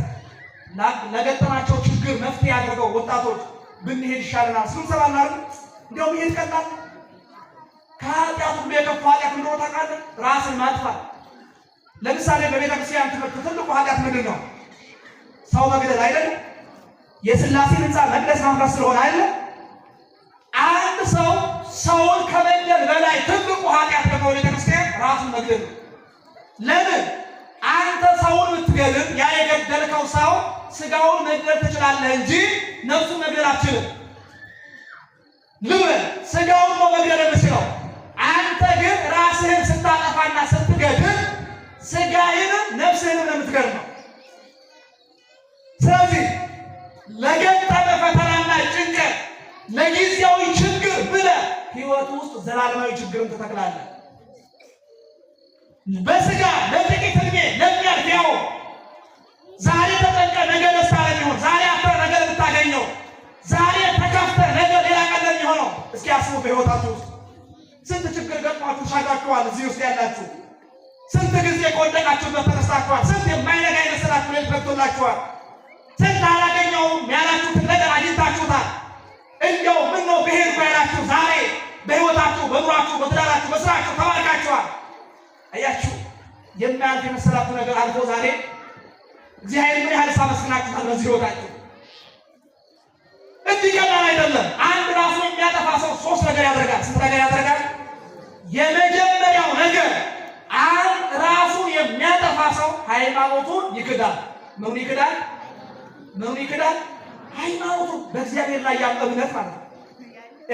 Speaker 1: ለገጠማቸው ችግር መፍትሄ አድርገው ወጣቶች ብንሄድ ይሻለናል። ስንሰራና እንዲያውም ይሄድ ቀላል ከኃጢአት ሁሉ የከፋ ኃጢአት እንደሆነ ታውቃለህ? ራስን ማጥፋት። ለምሳሌ በቤተ ክርስቲያን ትምህርት ትልቁ ኃጢአት ምንድን ነው? ሰው መግደል አይደለም? የሥላሴ ሕንፃ መቅደስ ማፍረስ ስለሆነ አይደለም? አንድ ሰው ሰውን ከመግደል በላይ ትልቁ ኃጢአት ደግሞ ቤተ ክርስቲያን ራሱን መግደል ነው። ለምን? አንተ ሰውን ብትገድል ያ የገደልከው ሰው ስጋውን መግደል ትችላለህ እንጂ ነፍሱን መግደል አትችልም። ልበል ስጋውን ነው መግደል የምችለው። አንተ ግን ራስህን ስታጠፋና ስትገድል ስጋህንም ነፍስህንም ነው የምትገድለው። ስለዚህ ለገጠመ ፈተናና ጭንቀት ለጊዜያዊ ችግር ብለህ ሕይወት ውስጥ ዘላለማዊ ችግርን ትተክላለህ። በስጋ ለጥቂት ዕድሜ ለሚያልፍ ያው ዛሬ ተጠንቀ ነገ ደስታ ለሚሆን፣ ዛሬ አፍረህ ነገ ልታገኘው፣ ዛሬ ተከፍተህ ነገ ሌላ ቀን ለሚሆነው። እስኪ አስቡ። በሕይወታችሁ ውስጥ ስንት ችግር ገጥሟችሁ ሻጋችኋል? እዚህ ውስጥ ያላችሁ ስንት ጊዜ ከወደቃችሁበት ተነስታችኋል? ስንት የማይነጋ የመሰላችሁ ሌሊት ገብቶላችኋል? ስንት አላገኘውም ያላችሁትን ነገር አግኝታችሁታል? እንዲያው ምን ነው ብሄድኩ ያላችሁ ዛሬ በሕይወታችሁ፣ በኑራችሁ፣ በትዳራችሁ፣ በስራችሁ ተባርካችኋል። አያችሁ፣ የማያልፍ የመሰላችሁ ነገር አልፎ ዛሬ እግዚአብሔር ምን ያህል ሳመስግናችሁታል በዚህ ሕይወታችሁ። እንዲህ ቀላል አይደለም። አንድ ራሱ የሚያጠፋ ሰው 3 ነገር ያደርጋል። ስንት ነገር ያደርጋል? የመጀመሪያው ነገር አንድ ራሱ የሚያጠፋ ሰው ሃይማኖቱን ይክዳል። ምኑን ይክዳል? ምኑን ይክዳል? ሃይማኖቱን። በእግዚአብሔር ላይ ያለው እምነት ማለት ነው።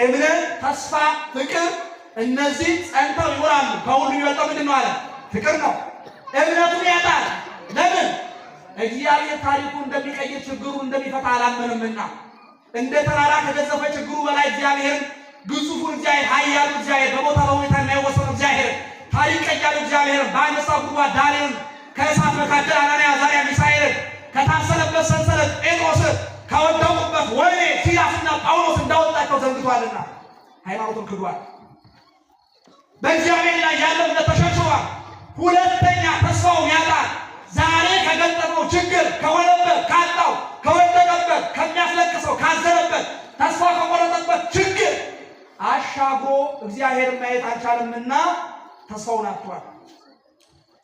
Speaker 1: እምነት፣ ተስፋ፣ ፍቅር እነዚህ ጸንተው ይኖራሉ። ከሁሉ የሚበልጠው ምንድን ነው አለ? ፍቅር ነው። እምነቱን ያጣል። ለምን? እግዚአብሔር ታሪኩ እንደሚቀይር ችግሩ እንደሚፈታ አላመንምና። እንደ ተራራ ከገዘፈ ችግሩ በላይ እግዚአብሔርን ግዙፉን እግዚአብሔር ኃያሉ እግዚአብሔር በቦታ በሁኔታ የማይወሰነው እግዚአብሔር ታሪክ ቀያሉ እግዚአብሔር በአንበሳ ጉድጓድ ዳንኤልን ከእሳት መካከል አናንያ አዛርያ ሚሳኤልን ከታሰረበት ሰንሰለት ጴጥሮስን ከወደቁበት ወህኒ ሲላስና ጳውሎስ እንዳወጣቸው ዘንግቷልና ሃይማኖቱን ክዷል። በእግዚአብሔር ላይ ያለው እምነት ተሸርሽሯል። ሁለተኛ ተስፋውን ያጣል። ዛሬ ከገጠመው ችግር ከሆነበት ካጣው ከወደቀበት ከሚያስለቅሰው ካዘነበት ተስፋ ከቆረጠበት ችግር አሻግሮ እግዚአብሔርን ማየት አልቻለምና ተስፋውን አጥቷል።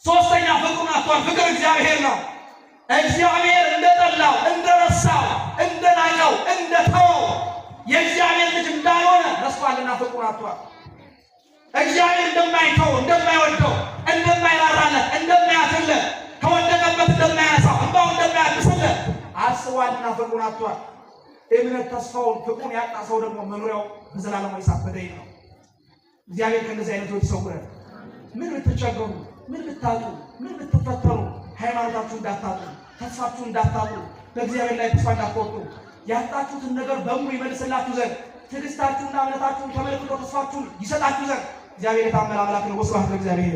Speaker 1: ሶስተኛ ፍቅሩን አጥቷል። ፍቅር እግዚአብሔር ነው። እግዚአብሔር እንደጠላው፣ እንደረሳው፣ እንደናቀው፣ እንደተወው የእግዚአብሔር ልጅ እንዳልሆነ ረስቷልና ፍቅሩን አጥቷል። እግዚአብሔር እንደማይተው፣ እንደማይወደው፣ እንደማይራራለት፣ እንደማያትለት፣ ከወደቀበት እንደማያነሳው፣ እንባው እንደማያብስለት አስቧልና ፍቅሩን አጥቷል። እምነት ተስፋውን ፍቅሩን ያጣ ሰው ደግሞ መኖሪያው በዘላለማዊ እሳት በደይን ነው። እግዚአብሔር ከእነዚህ አይነቶች ይሰውረን። ምን ብትቸገሩ፣ ምን ብታጡ፣ ምን ብትፈተኑ ሃይማኖታችሁ እንዳታጡ፣ ተስፋችሁ እንዳታጡ፣ በእግዚአብሔር ላይ ተስፋ እንዳትቆርጡ፣ ያጣችሁትን ነገር በሙሉ ይመልስላችሁ ዘንድ ትዕግስታችሁና እምነታችሁን ተመልክቶ ተስፋችሁን ይሰጣችሁ ዘንድ እግዚአብሔር የታመነ አምላክ ነው። ወስብሐት ለእግዚአብሔር።